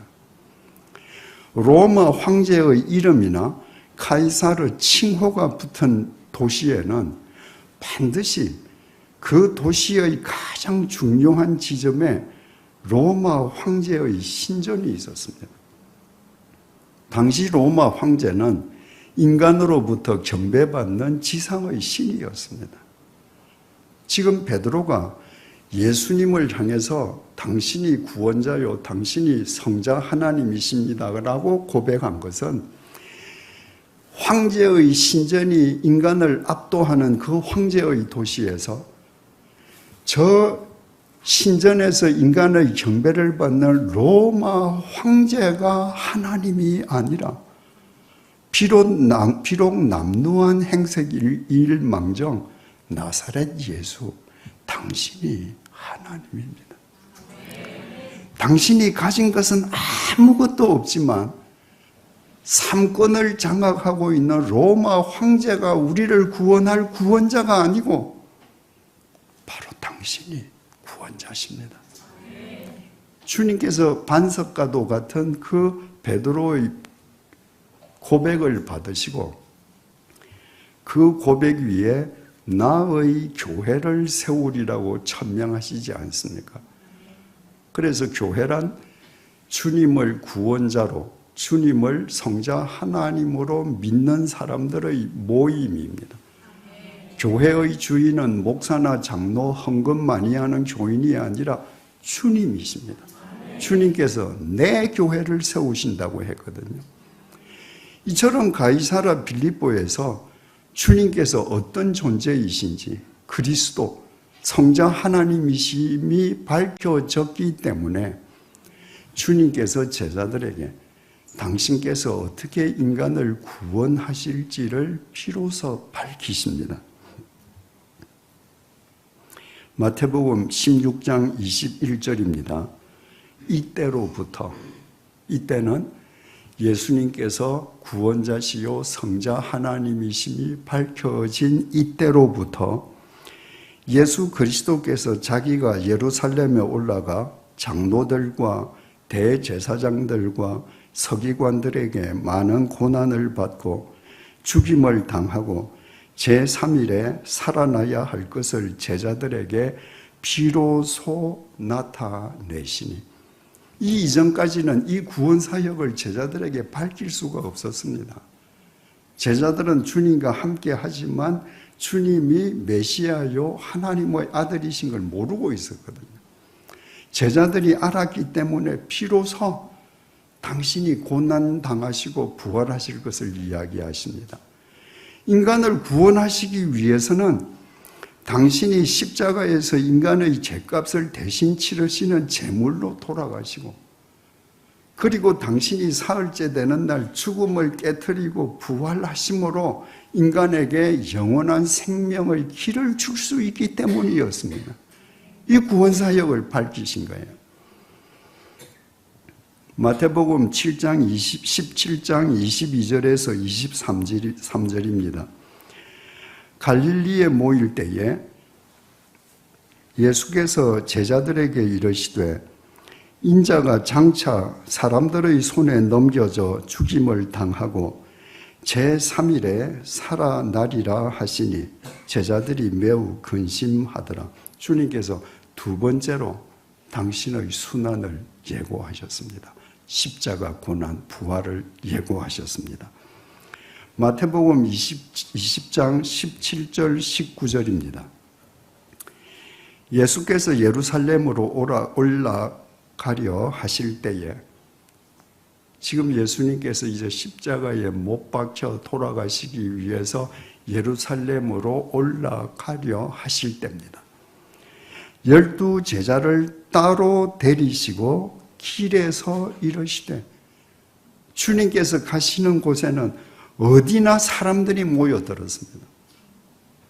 로마 황제의 이름이나 카이사르 칭호가 붙은 도시에는 반드시 그 도시의 가장 중요한 지점에 로마 황제의 신전이 있었습니다. 당시 로마 황제는 인간으로부터 경배받는 지상의 신이었습니다. 지금 베드로가 예수님을 향해서 당신이 구원자요, 당신이 성자 하나님이십니다라고 고백한 것은 황제의 신전이 인간을 압도하는 그 황제의 도시에서 저 신전에서 인간의 경배를 받는 로마 황제가 하나님이 아니라 비록 남루한 행색일망정 나사렛 예수, 당신이 하나님입니다. 당신이 가진 것은 아무것도 없지만 삼권을 장악하고 있는 로마 황제가 우리를 구원할 구원자가 아니고 바로 당신이 구원자십니다. 주님께서 반석과도 같은 그 베드로의 고백을 받으시고 그 고백 위에 나의 교회를 세우리라고 천명하시지 않습니까? 그래서 교회란 주님을 구원자로, 주님을 성자 하나님으로 믿는 사람들의 모임입니다. 교회의 주인은 목사나 장로, 헌금 많이 하는 교인이 아니라 주님이십니다. 주님께서 내 교회를 세우신다고 했거든요. 이처럼 가이사랴 빌립보에서 주님께서 어떤 존재이신지 그리스도, 성자 하나님이심이 밝혀졌기 때문에 주님께서 제자들에게 당신께서 어떻게 인간을 구원하실지를 비로소 밝히십니다. 마태복음 16장 21절입니다. 이때로부터, 이때는 예수님께서 구원자시요 성자 하나님이심이 밝혀진 이때로부터 예수 그리스도께서 자기가 예루살렘에 올라가 장로들과 대제사장들과 서기관들에게 많은 고난을 받고 죽임을 당하고 제3일에 살아나야 할 것을 제자들에게 비로소 나타내시니, 이 이전까지는 이 구원 사역을 제자들에게 밝힐 수가 없었습니다. 제자들은 주님과 함께 하지만 주님이 메시아요 하나님의 아들이신 걸 모르고 있었거든요. 제자들이 알았기 때문에 비로소 당신이 고난 당하시고 부활하실 것을 이야기하십니다. 인간을 구원하시기 위해서는 당신이 십자가에서 인간의 죄값을 대신 치르시는 제물로 돌아가시고, 그리고 당신이 사흘째 되는 날 죽음을 깨트리고 부활하심으로 인간에게 영원한 생명의 길을 줄 수 있기 때문이었습니다. 이 구원사역을 밝히신 거예요. 마태복음 17장 22절에서 23절입니다. 갈릴리에 모일 때에 예수께서 제자들에게 이르시되 인자가 장차 사람들의 손에 넘겨져 죽임을 당하고 제3일에 살아나리라 하시니 제자들이 매우 근심하더라. 주님께서 두 번째로 당신의 순환을 예고하셨습니다. 십자가 고난 부활을 예고하셨습니다. 마태복음 20장 17절 19절입니다. 예수께서 예루살렘으로 올라가려 하실 때에, 지금 예수님께서 이제 십자가에 못 박혀 돌아가시기 위해서 예루살렘으로 올라가려 하실 때입니다. 12 제자를 따로 데리시고 길에서 이르시되, 주님께서 가시는 곳에는 어디나 사람들이 모여들었습니다.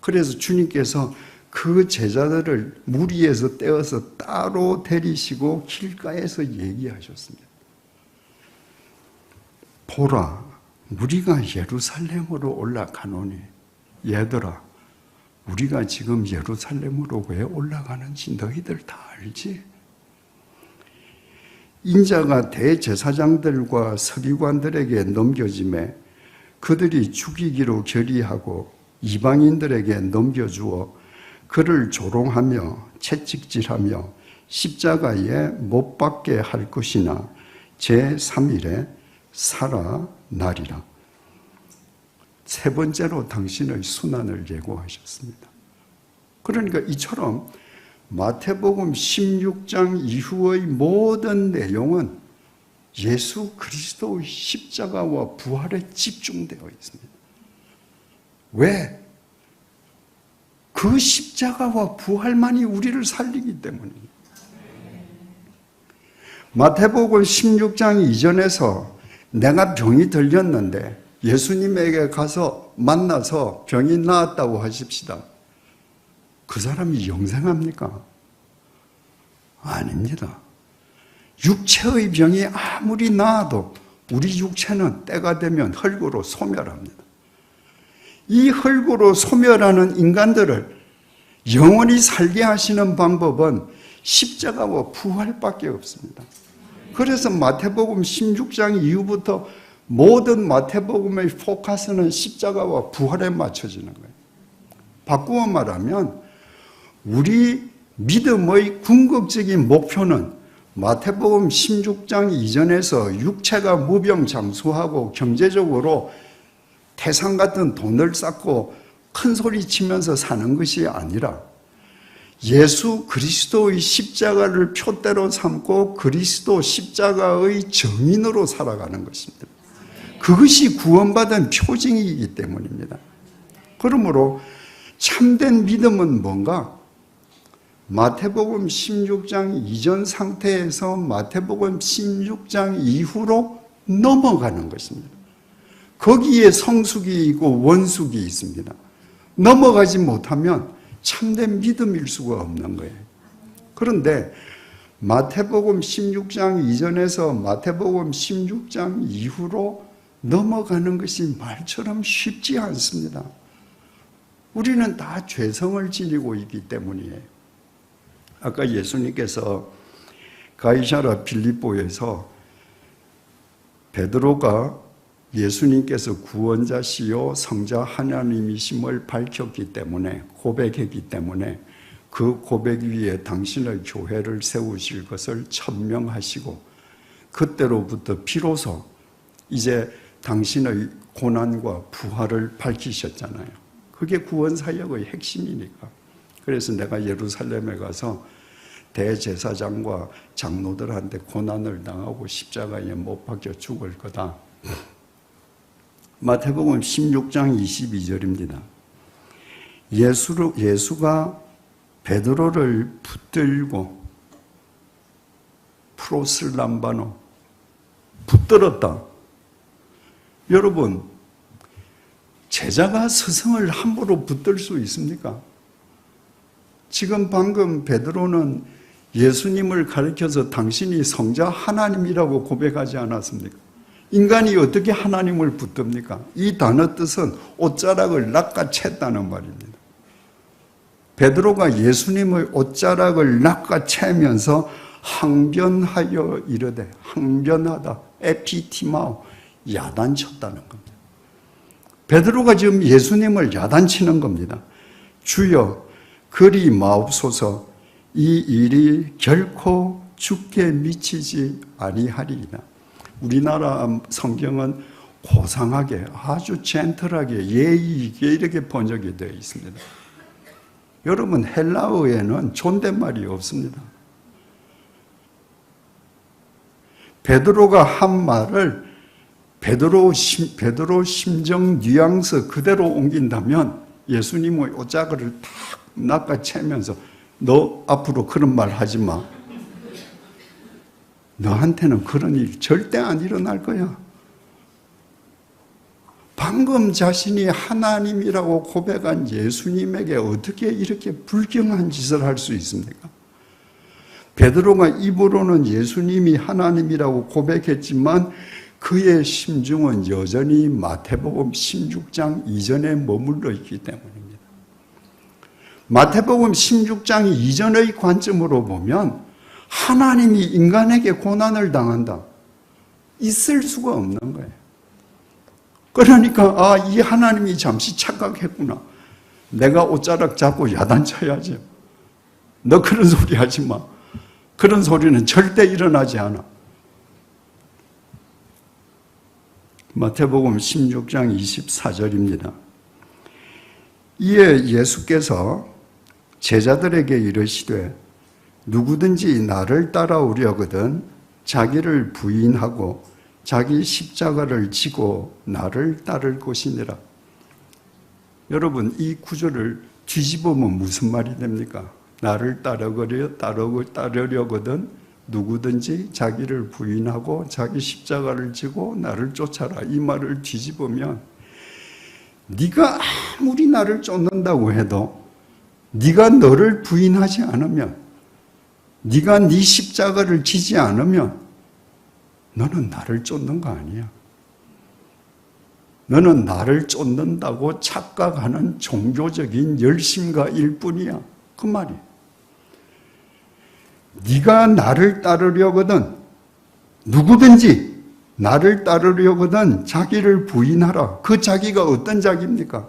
그래서 주님께서 그 제자들을 무리에서 떼어서 따로 데리시고 길가에서 얘기하셨습니다. 보라, 우리가 예루살렘으로 올라가노니, 얘들아, 우리가 지금 예루살렘으로 왜 올라가는지 너희들 다 알지? 인자가 대제사장들과 서기관들에게 넘겨짐에 그들이 죽이기로 결의하고 이방인들에게 넘겨주어 그를 조롱하며 채찍질하며 십자가에 못 박게 할 것이나 제3일에 살아나리라. 세 번째로 당신의 순환을 예고하셨습니다. 그러니까 이처럼 마태복음 16장 이후의 모든 내용은 예수 그리스도의 십자가와 부활에 집중되어 있습니다. 왜? 그 십자가와 부활만이 우리를 살리기 때문입니다. 마태복음 16장 이전에서 내가 병이 들렸는데 예수님에게 가서 만나서 병이 나았다고 하십시다. 그 사람이 영생합니까? 아닙니다. 육체의 병이 아무리 나아도 우리 육체는 때가 되면 흙으로 소멸합니다. 이 흙으로 소멸하는 인간들을 영원히 살게 하시는 방법은 십자가와 부활밖에 없습니다. 그래서 마태복음 16장 이후부터 모든 마태복음의 포커스는 십자가와 부활에 맞춰지는 거예요. 바꾸어 말하면 우리 믿음의 궁극적인 목표는 마태복음 16장 이전에서 육체가 무병장수하고 경제적으로 태산 같은 돈을 쌓고 큰 소리 치면서 사는 것이 아니라 예수 그리스도의 십자가를 표대로 삼고 그리스도 십자가의 증인으로 살아가는 것입니다. 그것이 구원받은 표징이기 때문입니다. 그러므로 참된 믿음은 뭔가? 마태복음 16장 이전 상태에서 마태복음 16장 이후로 넘어가는 것입니다. 거기에 성숙이 있고 원숙이 있습니다. 넘어가지 못하면 참된 믿음일 수가 없는 거예요. 그런데 마태복음 16장 이전에서 마태복음 16장 이후로 넘어가는 것이 말처럼 쉽지 않습니다. 우리는 다 죄성을 지니고 있기 때문이에요. 아까 예수님께서 가이사랴 빌립보에서 베드로가 예수님께서 구원자시요 성자 하나님이심을 밝혔기 때문에, 고백했기 때문에 그 고백 위에 당신의 교회를 세우실 것을 천명하시고 그때로부터 비로소 이제 당신의 고난과 부활을 밝히셨잖아요. 그게 구원사역의 핵심이니까. 그래서 내가 예루살렘에 가서 대제사장과 장로들한테 고난을 당하고 십자가에 못 박혀 죽을 거다. 마태복음 16장 22절입니다. 예수가 베드로를 붙들고 프로슬람바노 붙들었다. 여러분, 제자가 스승을 함부로 붙들 수 있습니까? 지금 방금 베드로는 예수님을 가리켜서 당신이 성자 하나님이라고 고백하지 않았습니까? 인간이 어떻게 하나님을 붙듭니까? 이 단어 뜻은 옷자락을 낚아챘다는 말입니다. 베드로가 예수님의 옷자락을 낚아채면서 항변하여 이르되, 항변하다, 에피티마오, 야단쳤다는 겁니다. 베드로가 지금 예수님을 야단치는 겁니다. 주여 그리 마옵소서, 이 일이 결코 죽게 미치지 아니하리이다. 우리나라 성경은 고상하게 아주 젠틀하게 예의 있게 이렇게 번역이 되어 있습니다. 여러분 헬라어에는 존댓말이 없습니다. 베드로가 한 말을 베드로 심정 뉘앙스 그대로 옮긴다면 예수님의 옷자락을 탁 낚아채면서 너 앞으로 그런 말 하지 마. 너한테는 그런 일이 절대 안 일어날 거야. 방금 자신이 하나님이라고 고백한 예수님에게 어떻게 이렇게 불경한 짓을 할 수 있습니까? 베드로가 입으로는 예수님이 하나님이라고 고백했지만 그의 심중은 여전히 마태복음 16장 이전에 머물러 있기 때문입니다. 마태복음 16장 이전의 관점으로 보면 하나님이 인간에게 고난을 당한다. 있을 수가 없는 거예요. 그러니까 이 하나님이 잠시 착각했구나. 내가 옷자락 잡고 야단쳐야지. 너 그런 소리 하지 마. 그런 소리는 절대 일어나지 않아. 마태복음 16장 24절입니다. 이에 예수께서 제자들에게 이르시되 누구든지 나를 따라오려거든 자기를 부인하고 자기 십자가를 지고 나를 따를 것이니라. 여러분 이 구절을 뒤집으면 무슨 말이 됩니까? 나를 따르려거든 누구든지 자기를 부인하고 자기 십자가를 지고 나를 쫓아라. 이 말을 뒤집으면 네가 아무리 나를 쫓는다고 해도 네가 너를 부인하지 않으면 네가 네 십자가를 지지 않으면 너는 나를 쫓는 거 아니야. 너는 나를 쫓는다고 착각하는 종교적인 열심가 일뿐이야. 그 말이야. 네가 나를 따르려거든 누구든지 나를 따르려거든 자기를 부인하라. 그 자기가 어떤 자기입니까?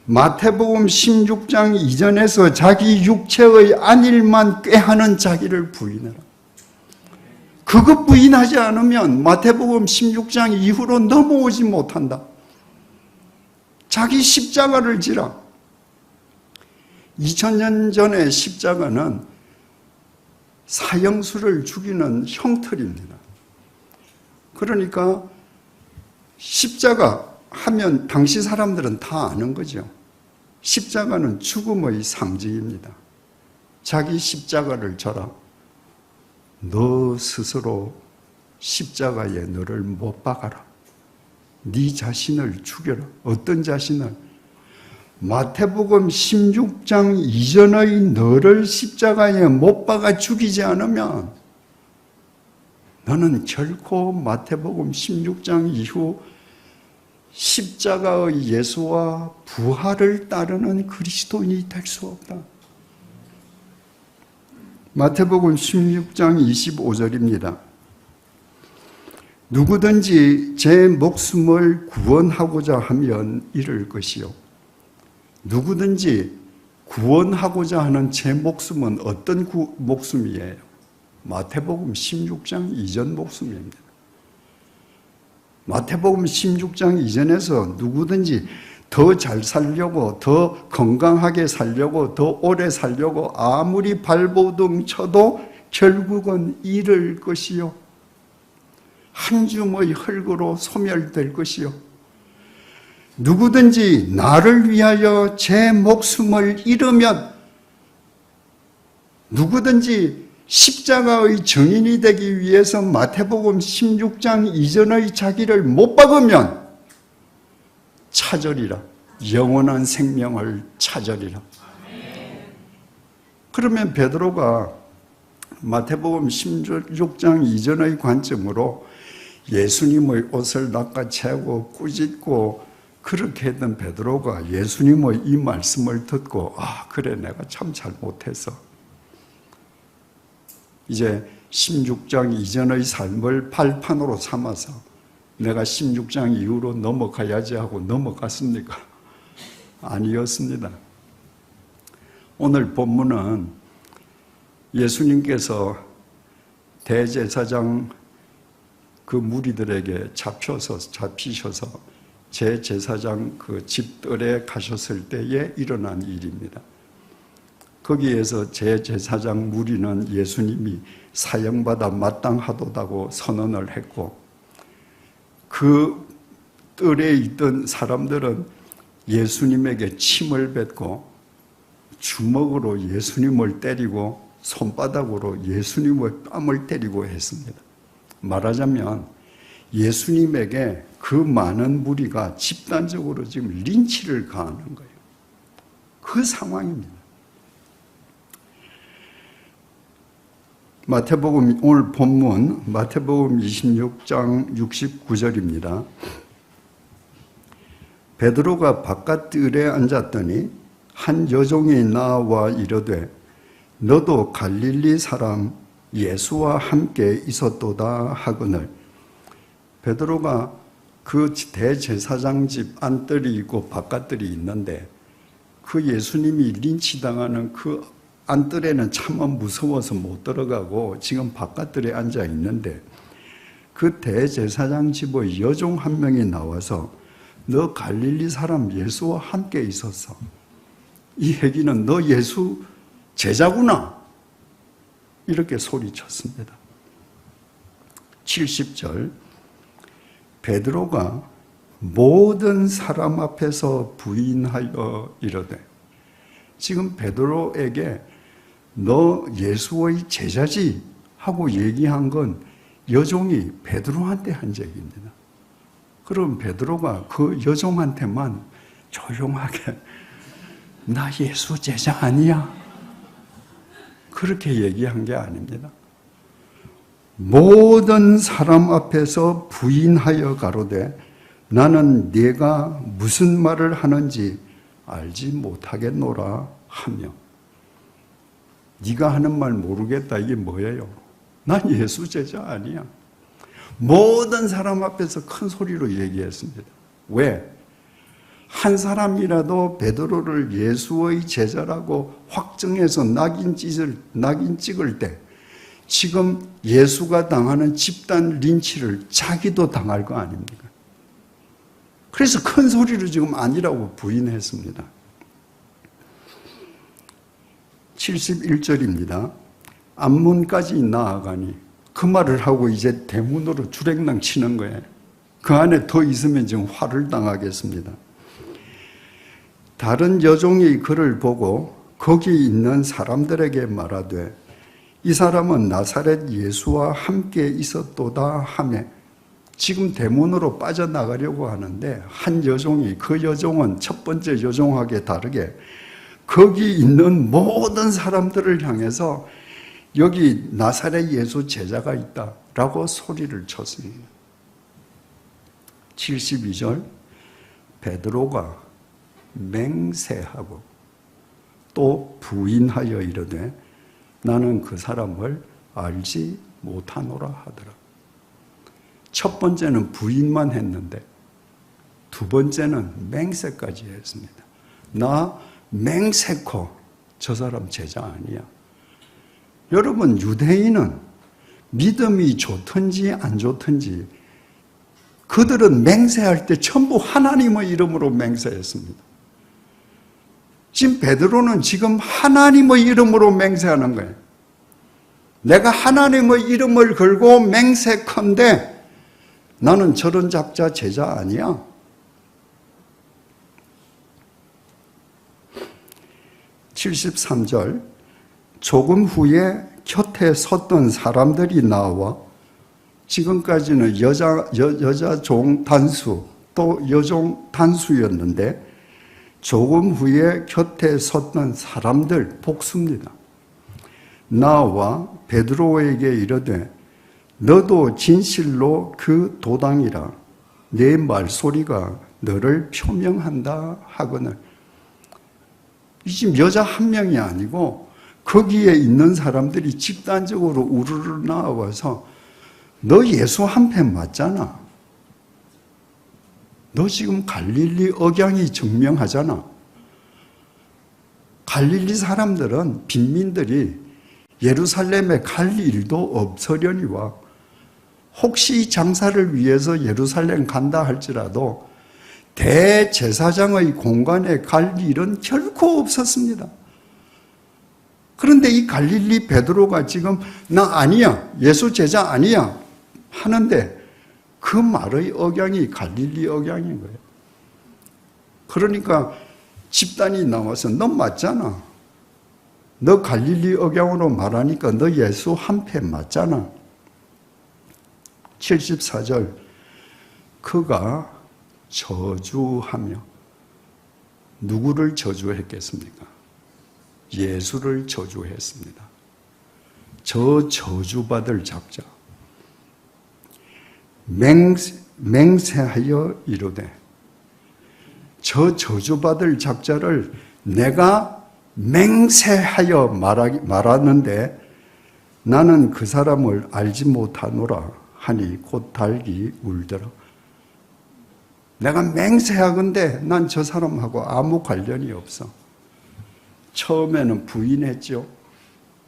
마태복음 16장 이전에서 자기 육체의 안일만 꾀하는 자기를 부인하라. 그것 부인하지 않으면 마태복음 16장 이후로 넘어오지 못한다. 자기 십자가를 지라. 2000년 전에 십자가는 사형수를 죽이는 형틀입니다. 그러니까 십자가 하면 당시 사람들은 다 아는 거죠. 십자가는 죽음의 상징입니다. 자기 십자가를 져라. 너 스스로 십자가에 너를 못 박아라. 네 자신을 죽여라. 어떤 자신을? 마태복음 16장 이전의 너를 십자가에 못 박아 죽이지 않으면 너는 결코 마태복음 16장 이후 십자가의 예수와 부활을 따르는 그리스도인이 될 수 없다. 마태복음 16장 25절입니다. 누구든지 제 목숨을 구원하고자 하면 잃을 것이요. 누구든지 구원하고자 하는 제 목숨은 어떤 목숨이에요? 마태복음 16장 이전 목숨입니다. 마태복음 16장 이전에서 누구든지 더 잘 살려고, 더 건강하게 살려고, 더 오래 살려고 아무리 발버둥 쳐도 결국은 잃을 것이요. 한 줌의 흙으로 소멸될 것이요. 누구든지 나를 위하여 제 목숨을 잃으면, 누구든지 십자가의 증인이 되기 위해서 마태복음 16장 이전의 자기를 못 박으면 찾으리라. 영원한 생명을 찾으리라. 그러면 베드로가 마태복음 16장 이전의 관점으로 예수님의 옷을 낚아채고 꾸짖고 그렇게 했던 베드로가 예수님의 이 말씀을 듣고 그래 내가 참 잘못했어. 이제 16장 이전의 삶을 발판으로 삼아서 내가 16장 이후로 넘어가야지 하고 넘어갔습니까? 아니었습니다. 오늘 본문은 예수님께서 대제사장 그 무리들에게 잡히셔서 제제사장 그 집들에 가셨을 때에 일어난 일입니다. 거기에서 제제사장 무리는 예수님이 사형받아 마땅하도다고 선언을 했고, 그 뜰에 있던 사람들은 예수님에게 침을 뱉고 주먹으로 예수님을 때리고 손바닥으로 예수님의 뺨을 때리고 했습니다. 말하자면 예수님에게 그 많은 무리가 집단적으로 지금 린치를 가하는 거예요. 그 상황입니다. 마태복음 오늘 본문 마태복음 26장 69절입니다. 베드로가 바깥뜰에 앉았더니 한 여종이 나와 이르되 너도 갈릴리 사람 예수와 함께 있었도다 하거늘. 베드로가 그 대제사장 집 안뜰이 있고 바깥뜰이 있는데 그 예수님이 린치당하는 그 안뜰에는 차마 무서워서 못 들어가고 지금 바깥뜰에 앉아 있는데, 그 대제사장 집의 여종 한 명이 나와서 너 갈릴리 사람 예수와 함께 있었어. 이 얘기는 너 예수 제자구나. 이렇게 소리쳤습니다. 70절 베드로가 모든 사람 앞에서 부인하여 이르되, 지금 베드로에게 너 예수의 제자지 하고 얘기한 건 여종이 베드로한테 한 얘기입니다. 그럼 베드로가 그 여종한테만 조용하게 나 예수 제자 아니야? 그렇게 얘기한 게 아닙니다. 모든 사람 앞에서 부인하여 가로되 나는 네가 무슨 말을 하는지 알지 못하겠노라 하며. 네가 하는 말 모르겠다, 이게 뭐예요? 난 예수 제자 아니야. 모든 사람 앞에서 큰 소리로 얘기했습니다. 왜? 한 사람이라도 베드로를 예수의 제자라고 확정해서 낙인 찍을 때 지금 예수가 당하는 집단 린치를 자기도 당할 거 아닙니까? 그래서 큰 소리로 지금 아니라고 부인했습니다. 71절입니다. 앞문까지 나아가니, 그 말을 하고 이제 대문으로 주랭랑 치는 거예요. 그 안에 더 있으면 지금 화를 당하겠습니다. 다른 여종이 그를 보고 거기 있는 사람들에게 말하되 이 사람은 나사렛 예수와 함께 있었도다 하며, 지금 대문으로 빠져나가려고 하는데 한 여종이, 그 여종은 첫 번째 여종하게 다르게 거기 있는 모든 사람들을 향해서 여기 나사렛 예수 제자가 있다라고 소리를 쳤습니다. 72절 베드로가 맹세하고 또 부인하여 이르되 나는 그 사람을 알지 못하노라 하더라. 첫 번째는 부인만 했는데 두 번째는 맹세까지 했습니다. 나 맹세코 저 사람 제자 아니야. 여러분, 유대인은 믿음이 좋든지 안 좋든지 그들은 맹세할 때 전부 하나님의 이름으로 맹세했습니다. 지금 베드로는 지금 하나님의 이름으로 맹세하는 거예요. 내가 하나님의 이름을 걸고 맹세컨대 나는 저런 잡자 제자 아니야. (73절) 조금 후에 곁에 섰던 사람들이 나와, 지금까지는 여자 종 단수 또 여종 단수였는데 조금 후에 곁에 섰던 사람들 복수입니다. 나와 베드로에게 이르되 너도 진실로 그 도당이라, 내 말소리가 너를 표명한다 하거늘. 이 지금 여자 한 명이 아니고 거기에 있는 사람들이 집단적으로 우르르 나와서 너 예수 한 편 맞잖아. 너 지금 갈릴리 억양이 증명하잖아. 갈릴리 사람들은, 빈민들이 예루살렘에 갈 일도 없으려니와 혹시 장사를 위해서 예루살렘 간다 할지라도 대제사장의 공간에 갈 일은 결코 없었습니다. 그런데 이 갈릴리 베드로가 지금 나 아니야, 예수 제자 아니야 하는데 그 말의 억양이 갈릴리 억양인 거예요. 그러니까 집단이 나와서 너 맞잖아. 너 갈릴리 억양으로 말하니까 너 예수 한패 맞잖아. 74절 그가 저주하며 누구를 저주했겠습니까? 예수를 저주했습니다. 저 저주받을 작자 맹세하여 이르되 저 저주받을 작자를 내가 맹세하여 말하는데 나는 그 사람을 알지 못하노라 하니 곧 달기 울더라. 내가 맹세하건대 난 저 사람하고 아무 관련이 없어. 처음에는 부인했죠.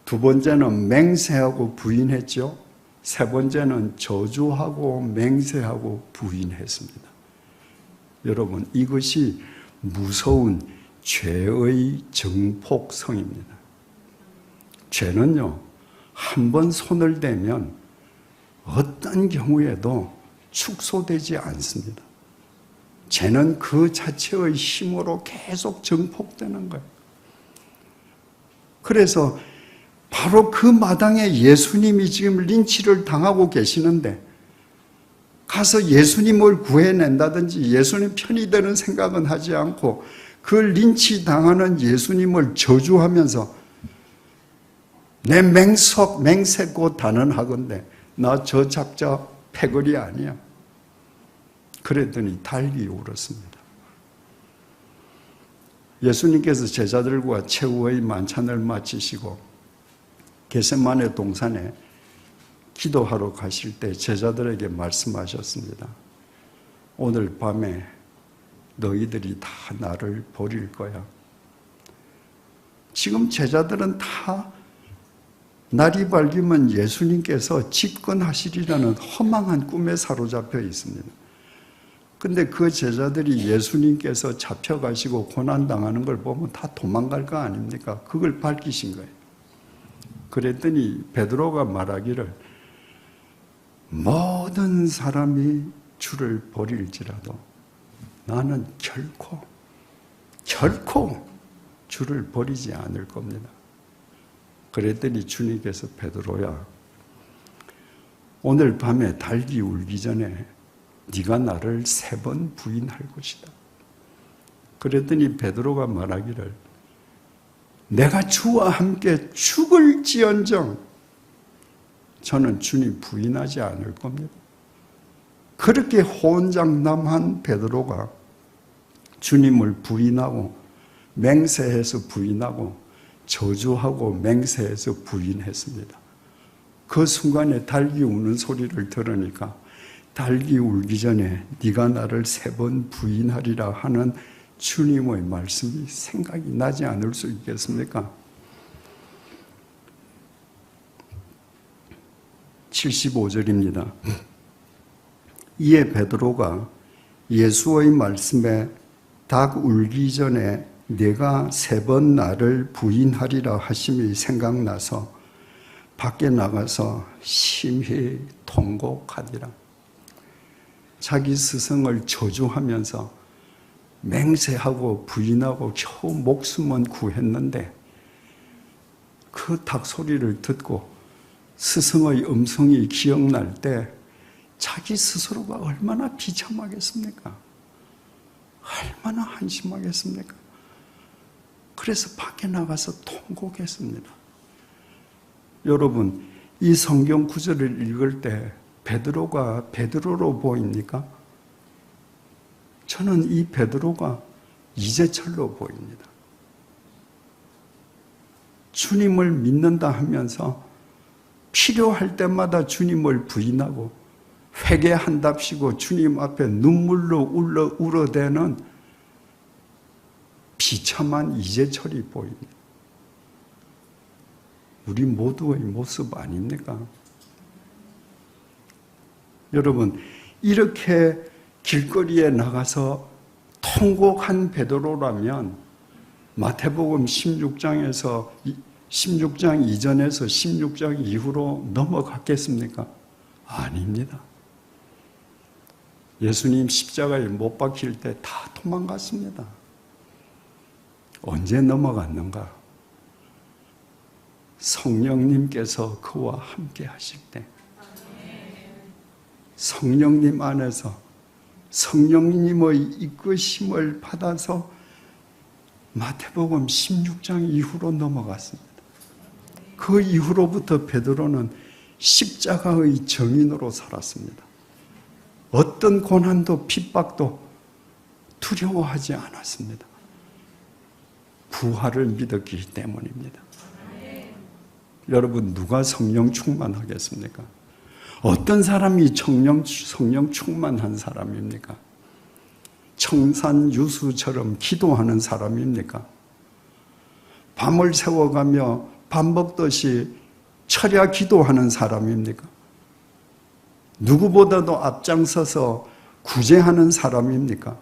두 번째는 맹세하고 부인했죠. 세 번째는 저주하고 맹세하고 부인했습니다. 여러분, 이것이 무서운 죄의 정폭성입니다. 죄는요, 한 번 손을 대면 어떤 경우에도 축소되지 않습니다. 죄는 그 자체의 힘으로 계속 정폭되는 거예요. 그래서 바로 그 마당에 예수님이 지금 린치를 당하고 계시는데 가서 예수님을 구해낸다든지 예수님 편이 되는 생각은 하지 않고 그 린치 당하는 예수님을 저주하면서 내 맹세코 단언하건대 나 저 작자 패거리 아니야. 그랬더니 달기 울었습니다. 예수님께서 제자들과 최후의 만찬을 마치시고 겟세마네 동산에 기도하러 가실 때 제자들에게 말씀하셨습니다. 오늘 밤에 너희들이 다 나를 버릴 거야. 지금 제자들은 다 날이 밝으면 예수님께서 집권하시리라는 허망한 꿈에 사로잡혀 있습니다. 근데 그 제자들이 예수님께서 잡혀가시고 고난당하는 걸 보면 다 도망갈 거 아닙니까? 그걸 밝히신 거예요. 그랬더니 베드로가 말하기를 모든 사람이 주를 버릴지라도 나는 결코 주를 버리지 않을 겁니다. 그랬더니 주님께서 베드로야, 오늘 밤에 달기 울기 전에 네가 나를 3번 부인할 것이다. 그랬더니 베드로가 말하기를 내가 주와 함께 죽을지언정 저는 주님 부인하지 않을 겁니다. 그렇게 호언장담한 베드로가 주님을 부인하고 맹세해서 부인하고 저주하고 맹세해서 부인했습니다. 그 순간에 달기 우는 소리를 들으니까 달기 울기 전에 네가 나를 3번 부인하리라 하는 주님의 말씀이 생각이 나지 않을 수 있겠습니까? 75절입니다. 이에 베드로가 예수의 말씀에 닭 울기 전에 내가 3번 나를 부인하리라 하심이 생각나서 밖에 나가서 심히 통곡하니라. 자기 스승을 저주하면서 맹세하고 부인하고 겨우 목숨은 구했는데 그 닭소리를 듣고 스승의 음성이 기억날 때 자기 스스로가 얼마나 비참하겠습니까? 얼마나 한심하겠습니까? 그래서 밖에 나가서 통곡했습니다. 여러분, 이 성경 구절을 읽을 때 베드로가 베드로로 보입니까? 저는 이 베드로가 이재철로 보입니다. 주님을 믿는다 하면서 필요할 때마다 주님을 부인하고 회개한답시고 주님 앞에 눈물로 울어대는 비참한 이재철이 보입니다. 우리 모두의 모습 아닙니까? 여러분, 이렇게 길거리에 나가서 통곡한 베드로라면 마태복음 16장 이전에서 16장 이후로 넘어갔겠습니까? 아닙니다. 예수님 십자가에 못 박힐 때 다 도망갔습니다. 언제 넘어갔는가? 성령님께서 그와 함께 하실 때, 성령님 안에서 성령님의 이끄심을 받아서 마태복음 16장 이후로 넘어갔습니다. 그 이후로부터 베드로는 십자가의 증인으로 살았습니다. 어떤 고난도 핍박도 두려워하지 않았습니다. 부활을 믿었기 때문입니다. 여러분, 누가 성령 충만하겠습니까? 어떤 사람이 성령 충만한 사람입니까? 청산유수처럼 기도하는 사람입니까? 밤을 새워가며 밥 먹듯이 철야 기도하는 사람입니까? 누구보다도 앞장서서 구제하는 사람입니까?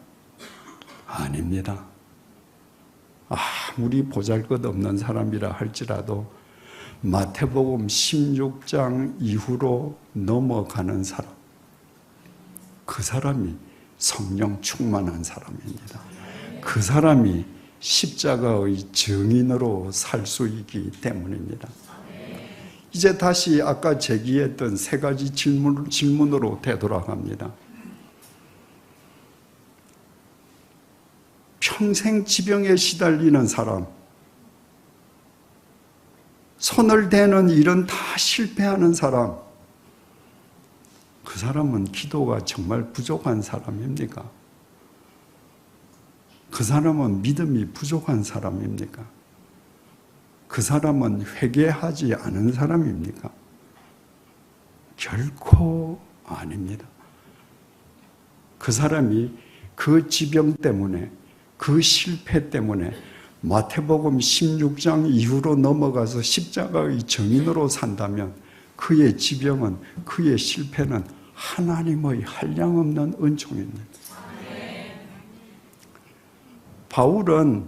아닙니다. 아무리 보잘것없는 사람이라 할지라도 마태복음 16장 이후로 넘어가는 사람, 그 사람이 성령 충만한 사람입니다. 그 사람이 십자가의 증인으로 살 수 있기 때문입니다. 이제 다시 아까 제기했던 세 가지 질문으로 되돌아갑니다. 평생 지병에 시달리는 사람, 손을 대는 일은 다 실패하는 사람, 그 사람은 기도가 정말 부족한 사람입니까? 그 사람은 믿음이 부족한 사람입니까? 그 사람은 회개하지 않은 사람입니까? 결코 아닙니다. 그 사람이 그 지병 때문에, 그 실패 때문에 마태복음 16장 이후로 넘어가서 십자가의 증인으로 산다면 그의 지병은, 그의 실패는 하나님의 한량없는 은총입니다. 바울은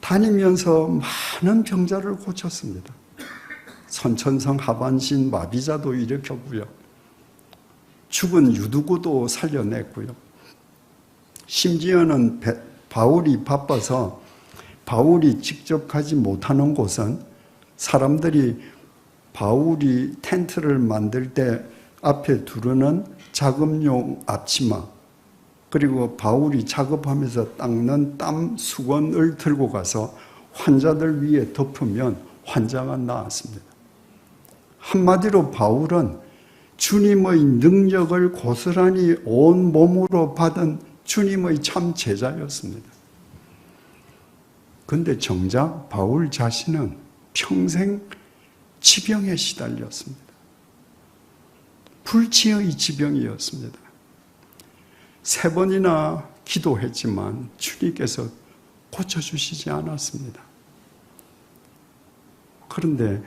다니면서 많은 병자를 고쳤습니다. 선천성 하반신 마비자도 일으켰고요. 죽은 유두구도 살려냈고요. 심지어는 바울이 바빠서 바울이 직접 가지 못하는 곳은 사람들이 바울이 텐트를 만들 때 앞에 두르는 작업용 앞치마, 그리고 바울이 작업하면서 닦는 땀 수건을 들고 가서 환자들 위에 덮으면 환자가 나았습니다. 한마디로 바울은 주님의 능력을 고스란히 온 몸으로 받은 주님의 참 제자였습니다. 그런데 정작 바울 자신은 평생 지병에 시달렸습니다. 불치의 지병이었습니다. 3번이나 기도했지만 주님께서 고쳐주시지 않았습니다. 그런데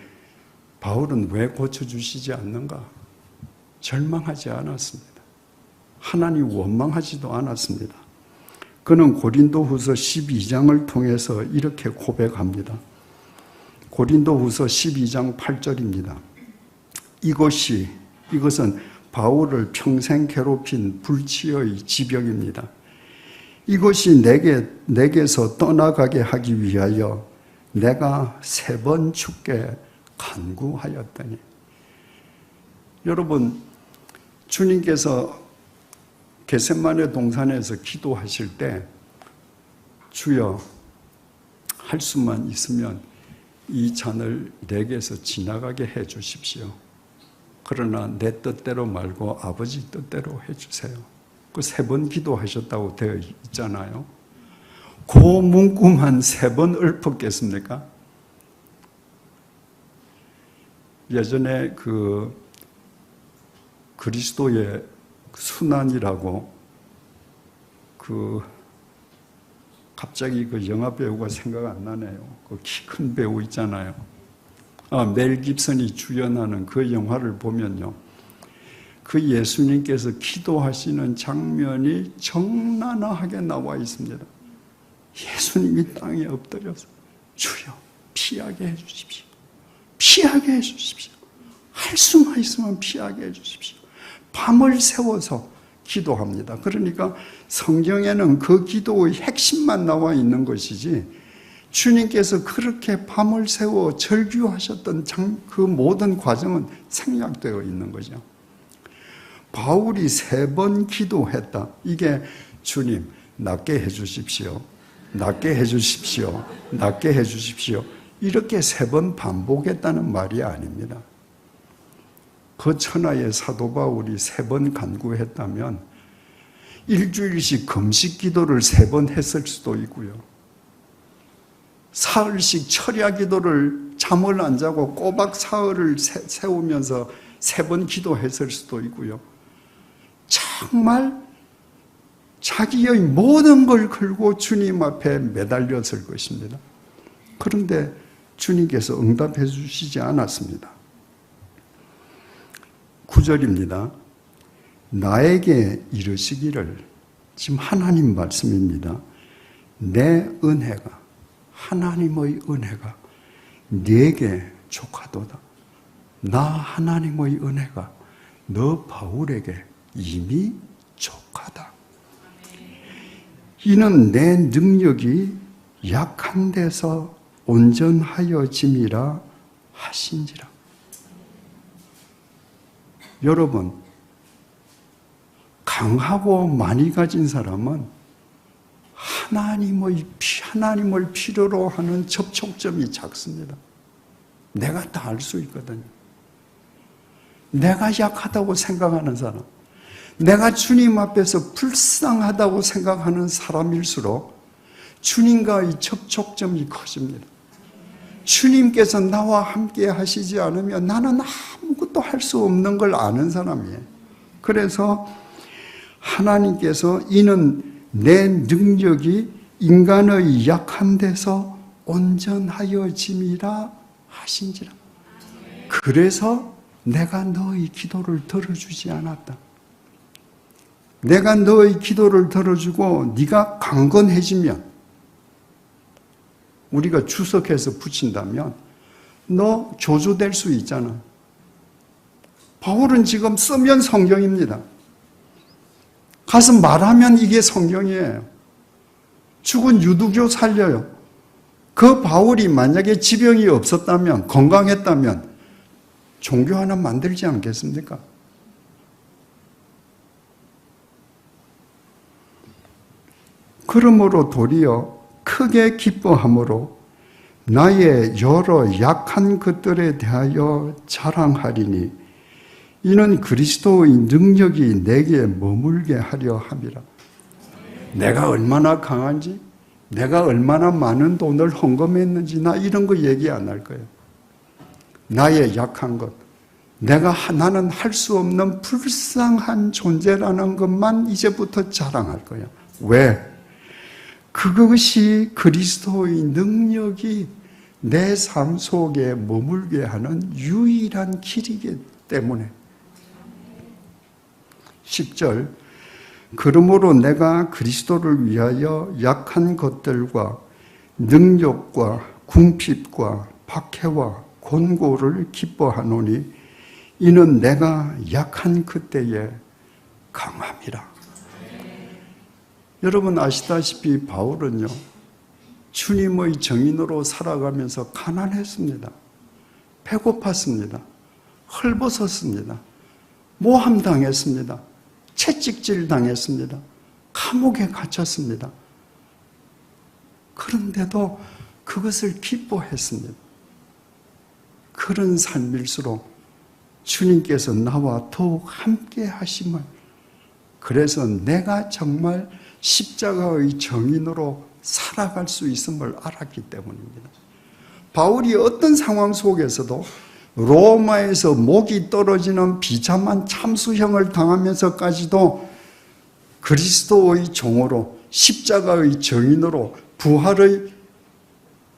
바울은 왜 고쳐주시지 않는가? 절망하지 않았습니다. 하나님 원망하지도 않았습니다. 그는 고린도후서 12장을 통해서 이렇게 고백합니다. 고린도후서 12장 8절입니다. 이것은 바울을 평생 괴롭힌 불치의 지병입니다. 이것이 내게서 떠나가게 하기 위하여 내가 3번 주께 간구하였더니. 여러분, 주님께서 겟세마네 동산에서 기도하실 때 주여, 할 수만 있으면 이 잔을 내게서 지나가게 해 주십시오. 그러나 내 뜻대로 말고 아버지 뜻대로 해주세요. 그 3번 기도하셨다고 되어 있잖아요. 그 문구만 3번 그리스도의 순환이라고 갑자기 그 영화 배우가 생각 안 나네요. 그 키 큰 배우 있잖아요. 멜 깁슨이 주연하는 그 영화를 보면요. 그 예수님께서 기도하시는 장면이 적나라하게 나와 있습니다. 예수님이 땅에 엎드려서 주여 피하게 해주십시오. 피하게 해주십시오. 할 수만 있으면 피하게 해주십시오. 밤을 새워서 기도합니다. 그러니까 성경에는 그 기도의 핵심만 나와 있는 것이지 주님께서 그렇게 밤을 새워 절규하셨던 그 모든 과정은 생략되어 있는 거죠. 바울이 3번 기도했다. 이게 주님 낫게 해주십시오. 낫게 해주십시오. 낫게 해주십시오. 이렇게 3번 반복했다는 말이 아닙니다. 그 천하의 사도 바울이 3번 간구했다면 일주일씩 금식 기도를 3번 했을 수도 있고요. 사흘씩 철야 기도를 잠을 안 자고 꼬박 사흘을 세우면서 3번 기도했을 수도 있고요. 정말 자기의 모든 걸 걸고 주님 앞에 매달렸을 것입니다. 그런데 주님께서 응답해 주시지 않았습니다. 9절입니다. 나에게 이르시기를, 지금 하나님 말씀입니다. 내 은혜가, 하나님의 은혜가 네게 족하도다. 나 하나님의 은혜가 너 바울에게 이미 족하다. 이는 내 능력이 약한 데서 온전하여짐이라 하신지라. 여러분, 강하고 많이 가진 사람은 하나님을 필요로 하는 접촉점이 작습니다. 내가 다 알 수 있거든요. 내가 약하다고 생각하는 사람, 내가 주님 앞에서 불쌍하다고 생각하는 사람일수록 주님과의 접촉점이 커집니다. 주님께서 나와 함께 하시지 않으면 나는 아무것도 할 수 없는 걸 아는 사람이에요. 그래서 하나님께서 이는 내 능력이 인간의 약한 데서 온전하여짐이라 하신지라. 그래서 내가 너의 기도를 들어주지 않았다. 내가 너의 기도를 들어주고 네가 강건해지면, 우리가 주석해서 붙인다면 너 교주될 수 있잖아. 바울은 지금 쓰면 성경입니다. 가서 말하면 이게 성경이에요. 죽은 유두교 살려요. 그 바울이 만약에 지병이 없었다면, 건강했다면 종교 하나 만들지 않겠습니까? 그러므로 도리어 크게 기뻐함으로 나의 여러 약한 것들에 대하여 자랑하리니 이는 그리스도의 능력이 내게 머물게 하려 함이라. 내가 얼마나 강한지, 내가 얼마나 많은 돈을 헌금했는지 나 이런 거 얘기 안 할 거예요. 나의 약한 것, 나는 할 수 없는 불쌍한 존재라는 것만 이제부터 자랑할 거예요. 왜? 그것이 그리스도의 능력이 내 삶 속에 머물게 하는 유일한 길이기 때문에. 10절, 그러므로 내가 그리스도를 위하여 약한 것들과 능력과 궁핍과 박해와 곤고를 기뻐하노니 이는 내가 약한 그때에 강함이라. 여러분 아시다시피 바울은요, 주님의 정인으로 살아가면서 가난했습니다. 배고팠습니다. 헐벗었습니다. 모함당했습니다. 채찍질 당했습니다. 감옥에 갇혔습니다. 그런데도 그것을 기뻐했습니다. 그런 삶일수록 주님께서 나와 더욱 함께 하심을, 그래서 내가 정말 십자가의 정인으로 살아갈 수 있음을 알았기 때문입니다. 바울이 어떤 상황 속에서도 로마에서 목이 떨어지는 비참한 참수형을 당하면서까지도 그리스도의 종으로 십자가의 증인으로 부활의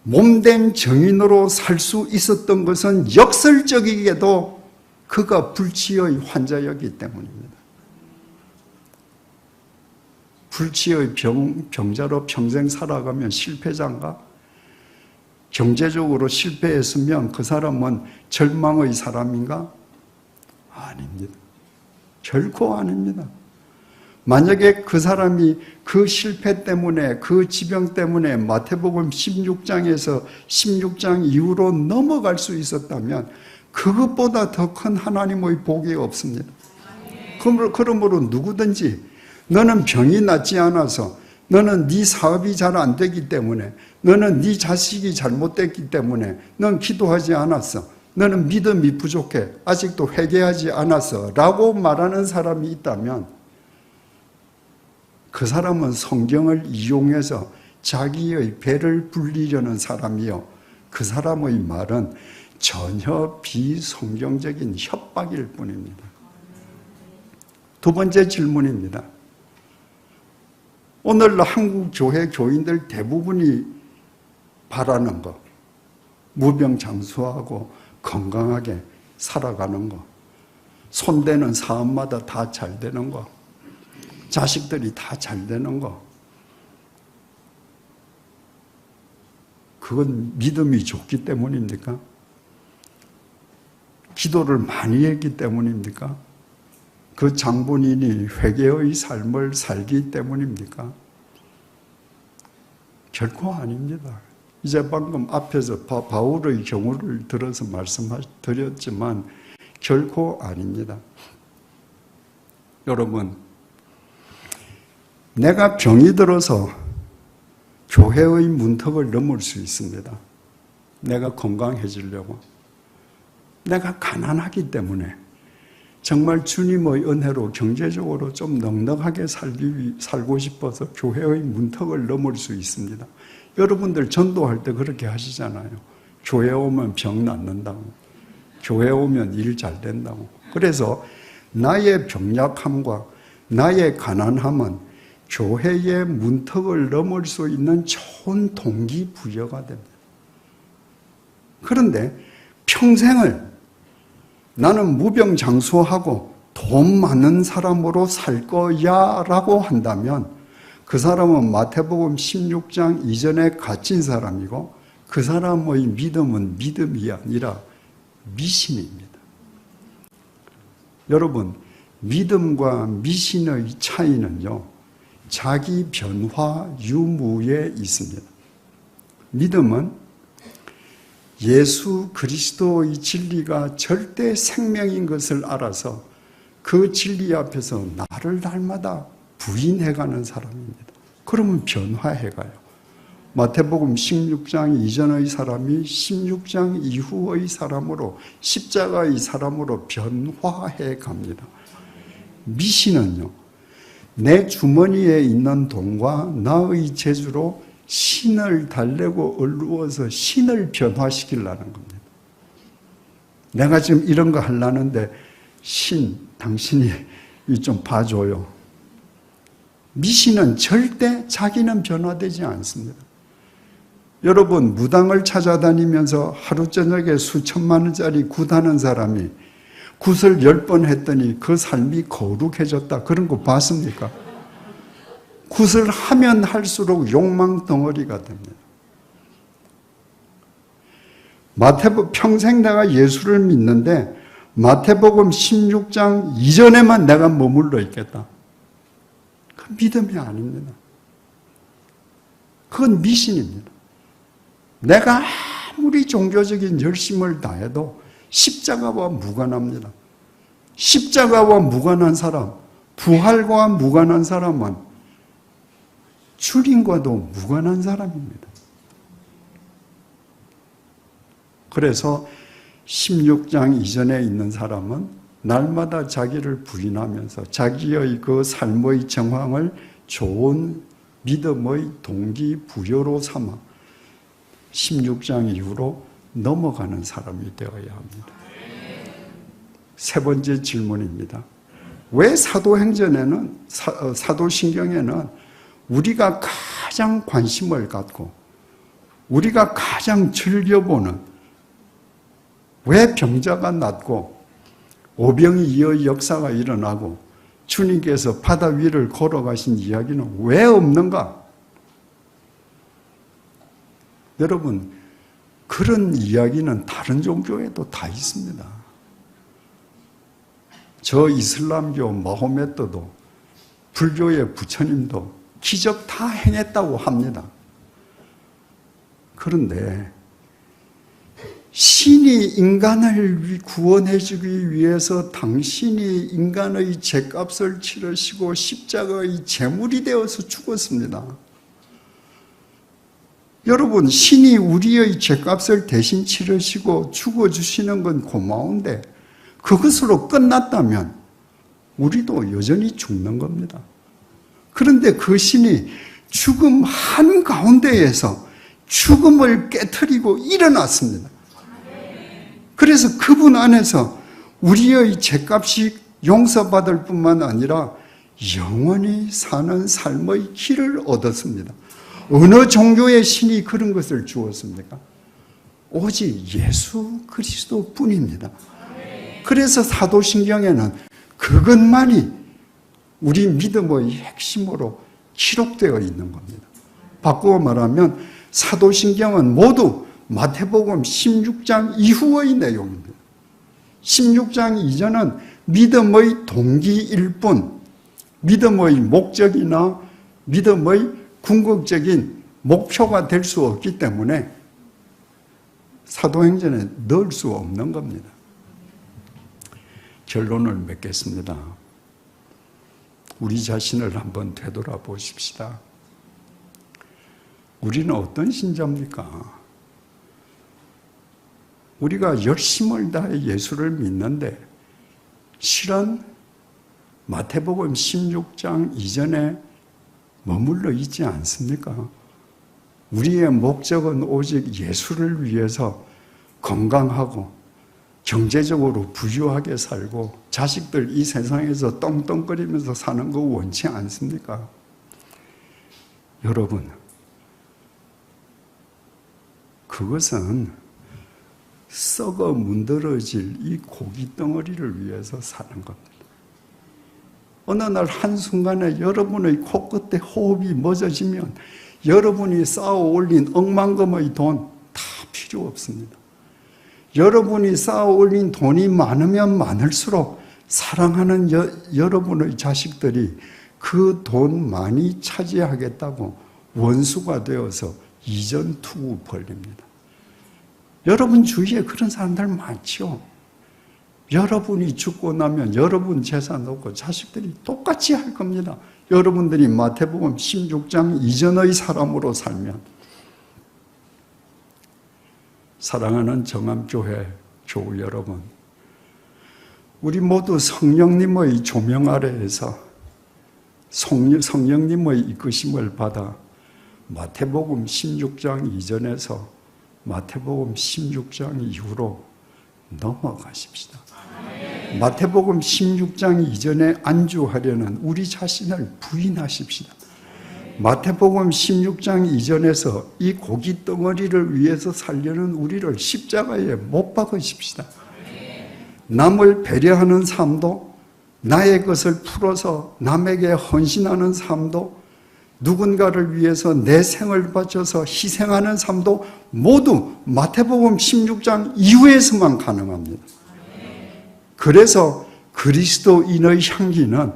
몸된 증인으로 살 수 있었던 것은 역설적이게도 그가 불치의 환자였기 때문입니다. 불치의 병자로 평생 살아가면 실패자인가? 경제적으로 실패했으면 그 사람은 절망의 사람인가? 아닙니다. 결코 아닙니다. 만약에 그 사람이 그 실패 때문에, 그 지병 때문에 마태복음 16장에서 16장 이후로 넘어갈 수 있었다면 그것보다 더 큰 하나님의 복이 없습니다. 그러므로 누구든지 너는 병이 낫지 않아서, 너는 네 사업이 잘 안 되기 때문에, 너는 네 자식이 잘못됐기 때문에, 넌 기도하지 않았어, 너는 믿음이 부족해, 아직도 회개하지 않았어 라고 말하는 사람이 있다면 그 사람은 성경을 이용해서 자기의 배를 불리려는 사람이요, 그 사람의 말은 전혀 비성경적인 협박일 뿐입니다. 두 번째 질문입니다. 오늘 한국 교회 교인들 대부분이 바라는 것, 무병장수하고 건강하게 살아가는 것, 손대는 사업마다 다 잘 되는 것, 자식들이 다 잘 되는 것, 그건 믿음이 좋기 때문입니까? 기도를 많이 했기 때문입니까? 그 장본인이 회개의 삶을 살기 때문입니까? 결코 아닙니다. 이제 방금 앞에서 바울의 경우를 들어서 말씀드렸지만 결코 아닙니다. 여러분, 내가 병이 들어서 교회의 문턱을 넘을 수 있습니다. 내가 건강해지려고. 내가 가난하기 때문에 정말 주님의 은혜로 경제적으로 좀 넉넉하게 살고 싶어서 교회의 문턱을 넘을 수 있습니다. 여러분들 전도할 때 그렇게 하시잖아요. 교회 오면 병 낫는다고, 교회 오면 일 잘 된다고. 그래서 나의 병약함과 나의 가난함은 교회의 문턱을 넘을 수 있는 좋은 동기부여가 됩니다. 그런데 평생을 나는 무병장수하고 돈 많은 사람으로 살 거야 라고 한다면 그 사람은 마태복음 16장 이전에 갇힌 사람이고 그 사람의 믿음은 믿음이 아니라 미신입니다. 여러분, 믿음과 미신의 차이는요, 자기 변화 유무에 있습니다. 믿음은 예수 그리스도의 진리가 절대 생명인 것을 알아서 그 진리 앞에서 나를 날마다 부인해가는 사람입니다. 그러면 변화해가요. 마태복음 16장 이전의 사람이 16장 이후의 사람으로, 십자가의 사람으로 변화해갑니다. 미신은요, 내 주머니에 있는 돈과 나의 재주로 신을 달래고 얼루어서 신을 변화시키려는 겁니다. 내가 지금 이런 거 하려는데 신, 당신이 좀 봐줘요. 미신은 절대 자기는 변화되지 않습니다. 여러분, 무당을 찾아다니면서 하루 저녁에 수천만 원짜리 굿하는 사람이 굿을 10번 했더니 그 삶이 거룩해졌다, 그런 거 봤습니까? 굿을 하면 할수록 욕망 덩어리가 됩니다. 마태복음, 평생 내가 예수를 믿는데 마태복음 16장 이전에만 내가 머물러 있겠다, 그 믿음이 아닙니다. 그건 미신입니다. 내가 아무리 종교적인 열심을 다해도 십자가와 무관합니다. 십자가와 무관한 사람, 부활과 무관한 사람은 주님과도 무관한 사람입니다. 그래서 16장 이전에 있는 사람은 날마다 자기를 부인하면서 자기의 그 삶의 정황을 좋은 믿음의 동기부여로 삼아 16장 이후로 넘어가는 사람이 되어야 합니다. 세 번째 질문입니다. 왜 사도행전에는, 사도신경에는 우리가 가장 관심을 갖고 우리가 가장 즐겨보는, 왜 병자가 낫고 오병이 이어 역사가 일어나고 주님께서 바다 위를 걸어가신 이야기는 왜 없는가? 여러분, 그런 이야기는 다른 종교에도 다 있습니다. 저 이슬람교 마호메트도, 불교의 부처님도 기적 다 행했다고 합니다. 그런데 신이 인간을 구원해주기 위해서 당신이 인간의 죄값을 치르시고 십자가의 제물이 되어서 죽었습니다. 여러분, 신이 우리의 죄값을 대신 치르시고 죽어주시는 건 고마운데 그것으로 끝났다면 우리도 여전히 죽는 겁니다. 그런데 그 신이 죽음 한가운데에서 죽음을 깨트리고 일어났습니다. 그래서 그분 안에서 우리의 죄값이 용서받을 뿐만 아니라 영원히 사는 삶의 길을 얻었습니다. 어느 종교의 신이 그런 것을 주었습니까? 오직 예수 그리스도 뿐입니다. 그래서 사도신경에는 그것만이 우리 믿음의 핵심으로 기록되어 있는 겁니다. 바꾸어 말하면 사도신경은 모두 마태복음 16장 이후의 내용입니다. 16장 이전은 믿음의 동기일 뿐, 믿음의 목적이나 믿음의 궁극적인 목표가 될 수 없기 때문에 사도행전에 넣을 수 없는 겁니다. 결론을 맺겠습니다. 우리 자신을 한번 되돌아보십시다. 우리는 어떤 신자입니까? 우리가 열심을 다해 예수를 믿는데 실은 마태복음 16장 이전에 머물러 있지 않습니까? 우리의 목적은 오직 예수를 위해서 건강하고 경제적으로 부유하게 살고 자식들 이 세상에서 떵떵거리면서 사는 거 원치 않습니까? 여러분, 그것은 썩어 문드러질 이 고기 덩어리를 위해서 사는 겁니다. 어느 날 한순간에 여러분의 코끝에 호흡이 멎어지면 여러분이 쌓아 올린 억만금의 돈 다 필요 없습니다. 여러분이 쌓아 올린 돈이 많으면 많을수록 사랑하는 여러분의 자식들이 그 돈 많이 차지하겠다고 원수가 되어서 이전 투구 벌립니다. 여러분 주위에 그런 사람들 많죠. 여러분이 죽고 나면 여러분 재산 놓고 자식들이 똑같이 할 겁니다. 여러분들이 마태복음 16장 이전의 사람으로 살면. 사랑하는 정암교회 교우 여러분, 우리 모두 성령님의 조명 아래에서 성령님의 이끄심을 받아 마태복음 16장 이전에서 마태복음 16장 이후로 넘어가십시다. 마태복음 16장 이전에 안주하려는 우리 자신을 부인하십시다. 마태복음 16장 이전에서 이 고기 덩어리를 위해서 살려는 우리를 십자가에 못 박으십시다. 남을 배려하는 삶도, 나의 것을 풀어서 남에게 헌신하는 삶도, 누군가를 위해서 내 생을 바쳐서 희생하는 삶도 모두 마태복음 16장 이후에서만 가능합니다. 그래서 그리스도인의 향기는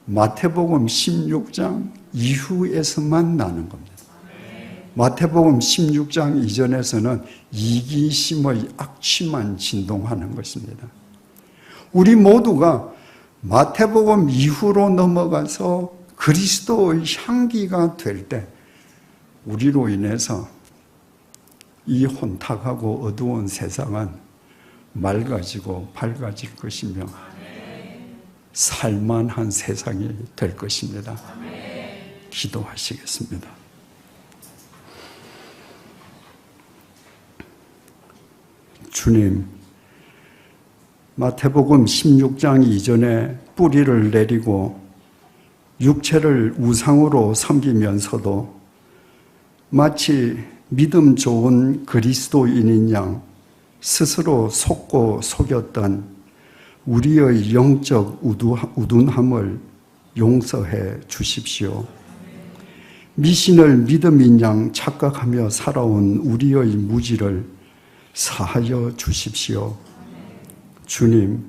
마태복음 16장 이후에서만 나는 겁니다. 마태복음 16장 이전에서는 이기심의 악취만 진동하는 것입니다. 우리 모두가 마태복음 이후로 넘어가서 그리스도의 향기가 될 때 우리로 인해서 이 혼탁하고 어두운 세상은 맑아지고 밝아질 것이며 살만한 세상이 될 것입니다. 기도하시겠습니다. 주님, 마태복음 16장 이전에 뿌리를 내리고 육체를 우상으로 섬기면서도 마치 믿음 좋은 그리스도인인 양 스스로 속고 속였던 우리의 영적 우둔함을 용서해 주십시오. 미신을 믿음인 양 착각하며 살아온 우리의 무지를 사하여 주십시오. 주님,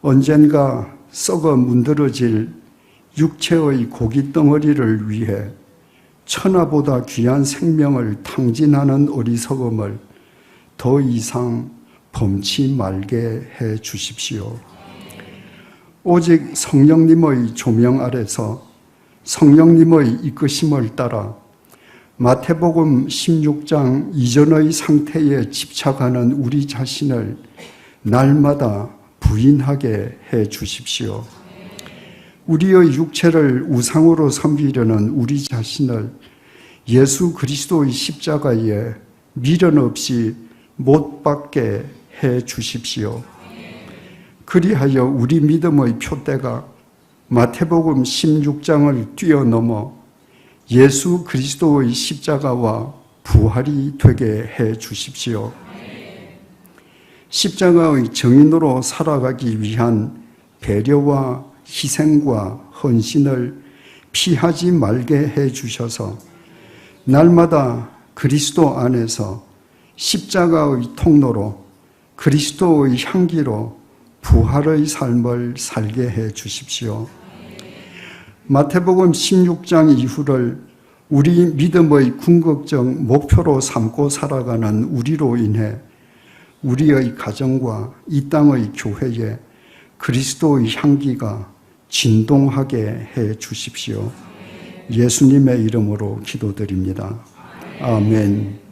언젠가 썩어 문드러질 육체의 고깃덩어리를 위해 천하보다 귀한 생명을 탕진하는 어리석음을 더 이상 범치 말게 해 주십시오. 오직 성령님의 조명 아래서 성령님의 이끄심을 따라 마태복음 16장 이전의 상태에 집착하는 우리 자신을 날마다 부인하게 해 주십시오. 우리의 육체를 우상으로 섬기려는 우리 자신을 예수 그리스도의 십자가에 미련 없이 못 박게 해 주십시오. 그리하여 우리 믿음의 표대가 마태복음 16장을 뛰어넘어 예수 그리스도의 십자가와 부활이 되게 해 주십시오. 십자가의 증인으로 살아가기 위한 배려와 희생과 헌신을 피하지 말게 해 주셔서 날마다 그리스도 안에서 십자가의 통로로 그리스도의 향기로 부활의 삶을 살게 해 주십시오. 마태복음 16장 이후를 우리 믿음의 궁극적 목표로 삼고 살아가는 우리로 인해 우리의 가정과 이 땅의 교회에 그리스도의 향기가 진동하게 해 주십시오. 예수님의 이름으로 기도드립니다. 아멘.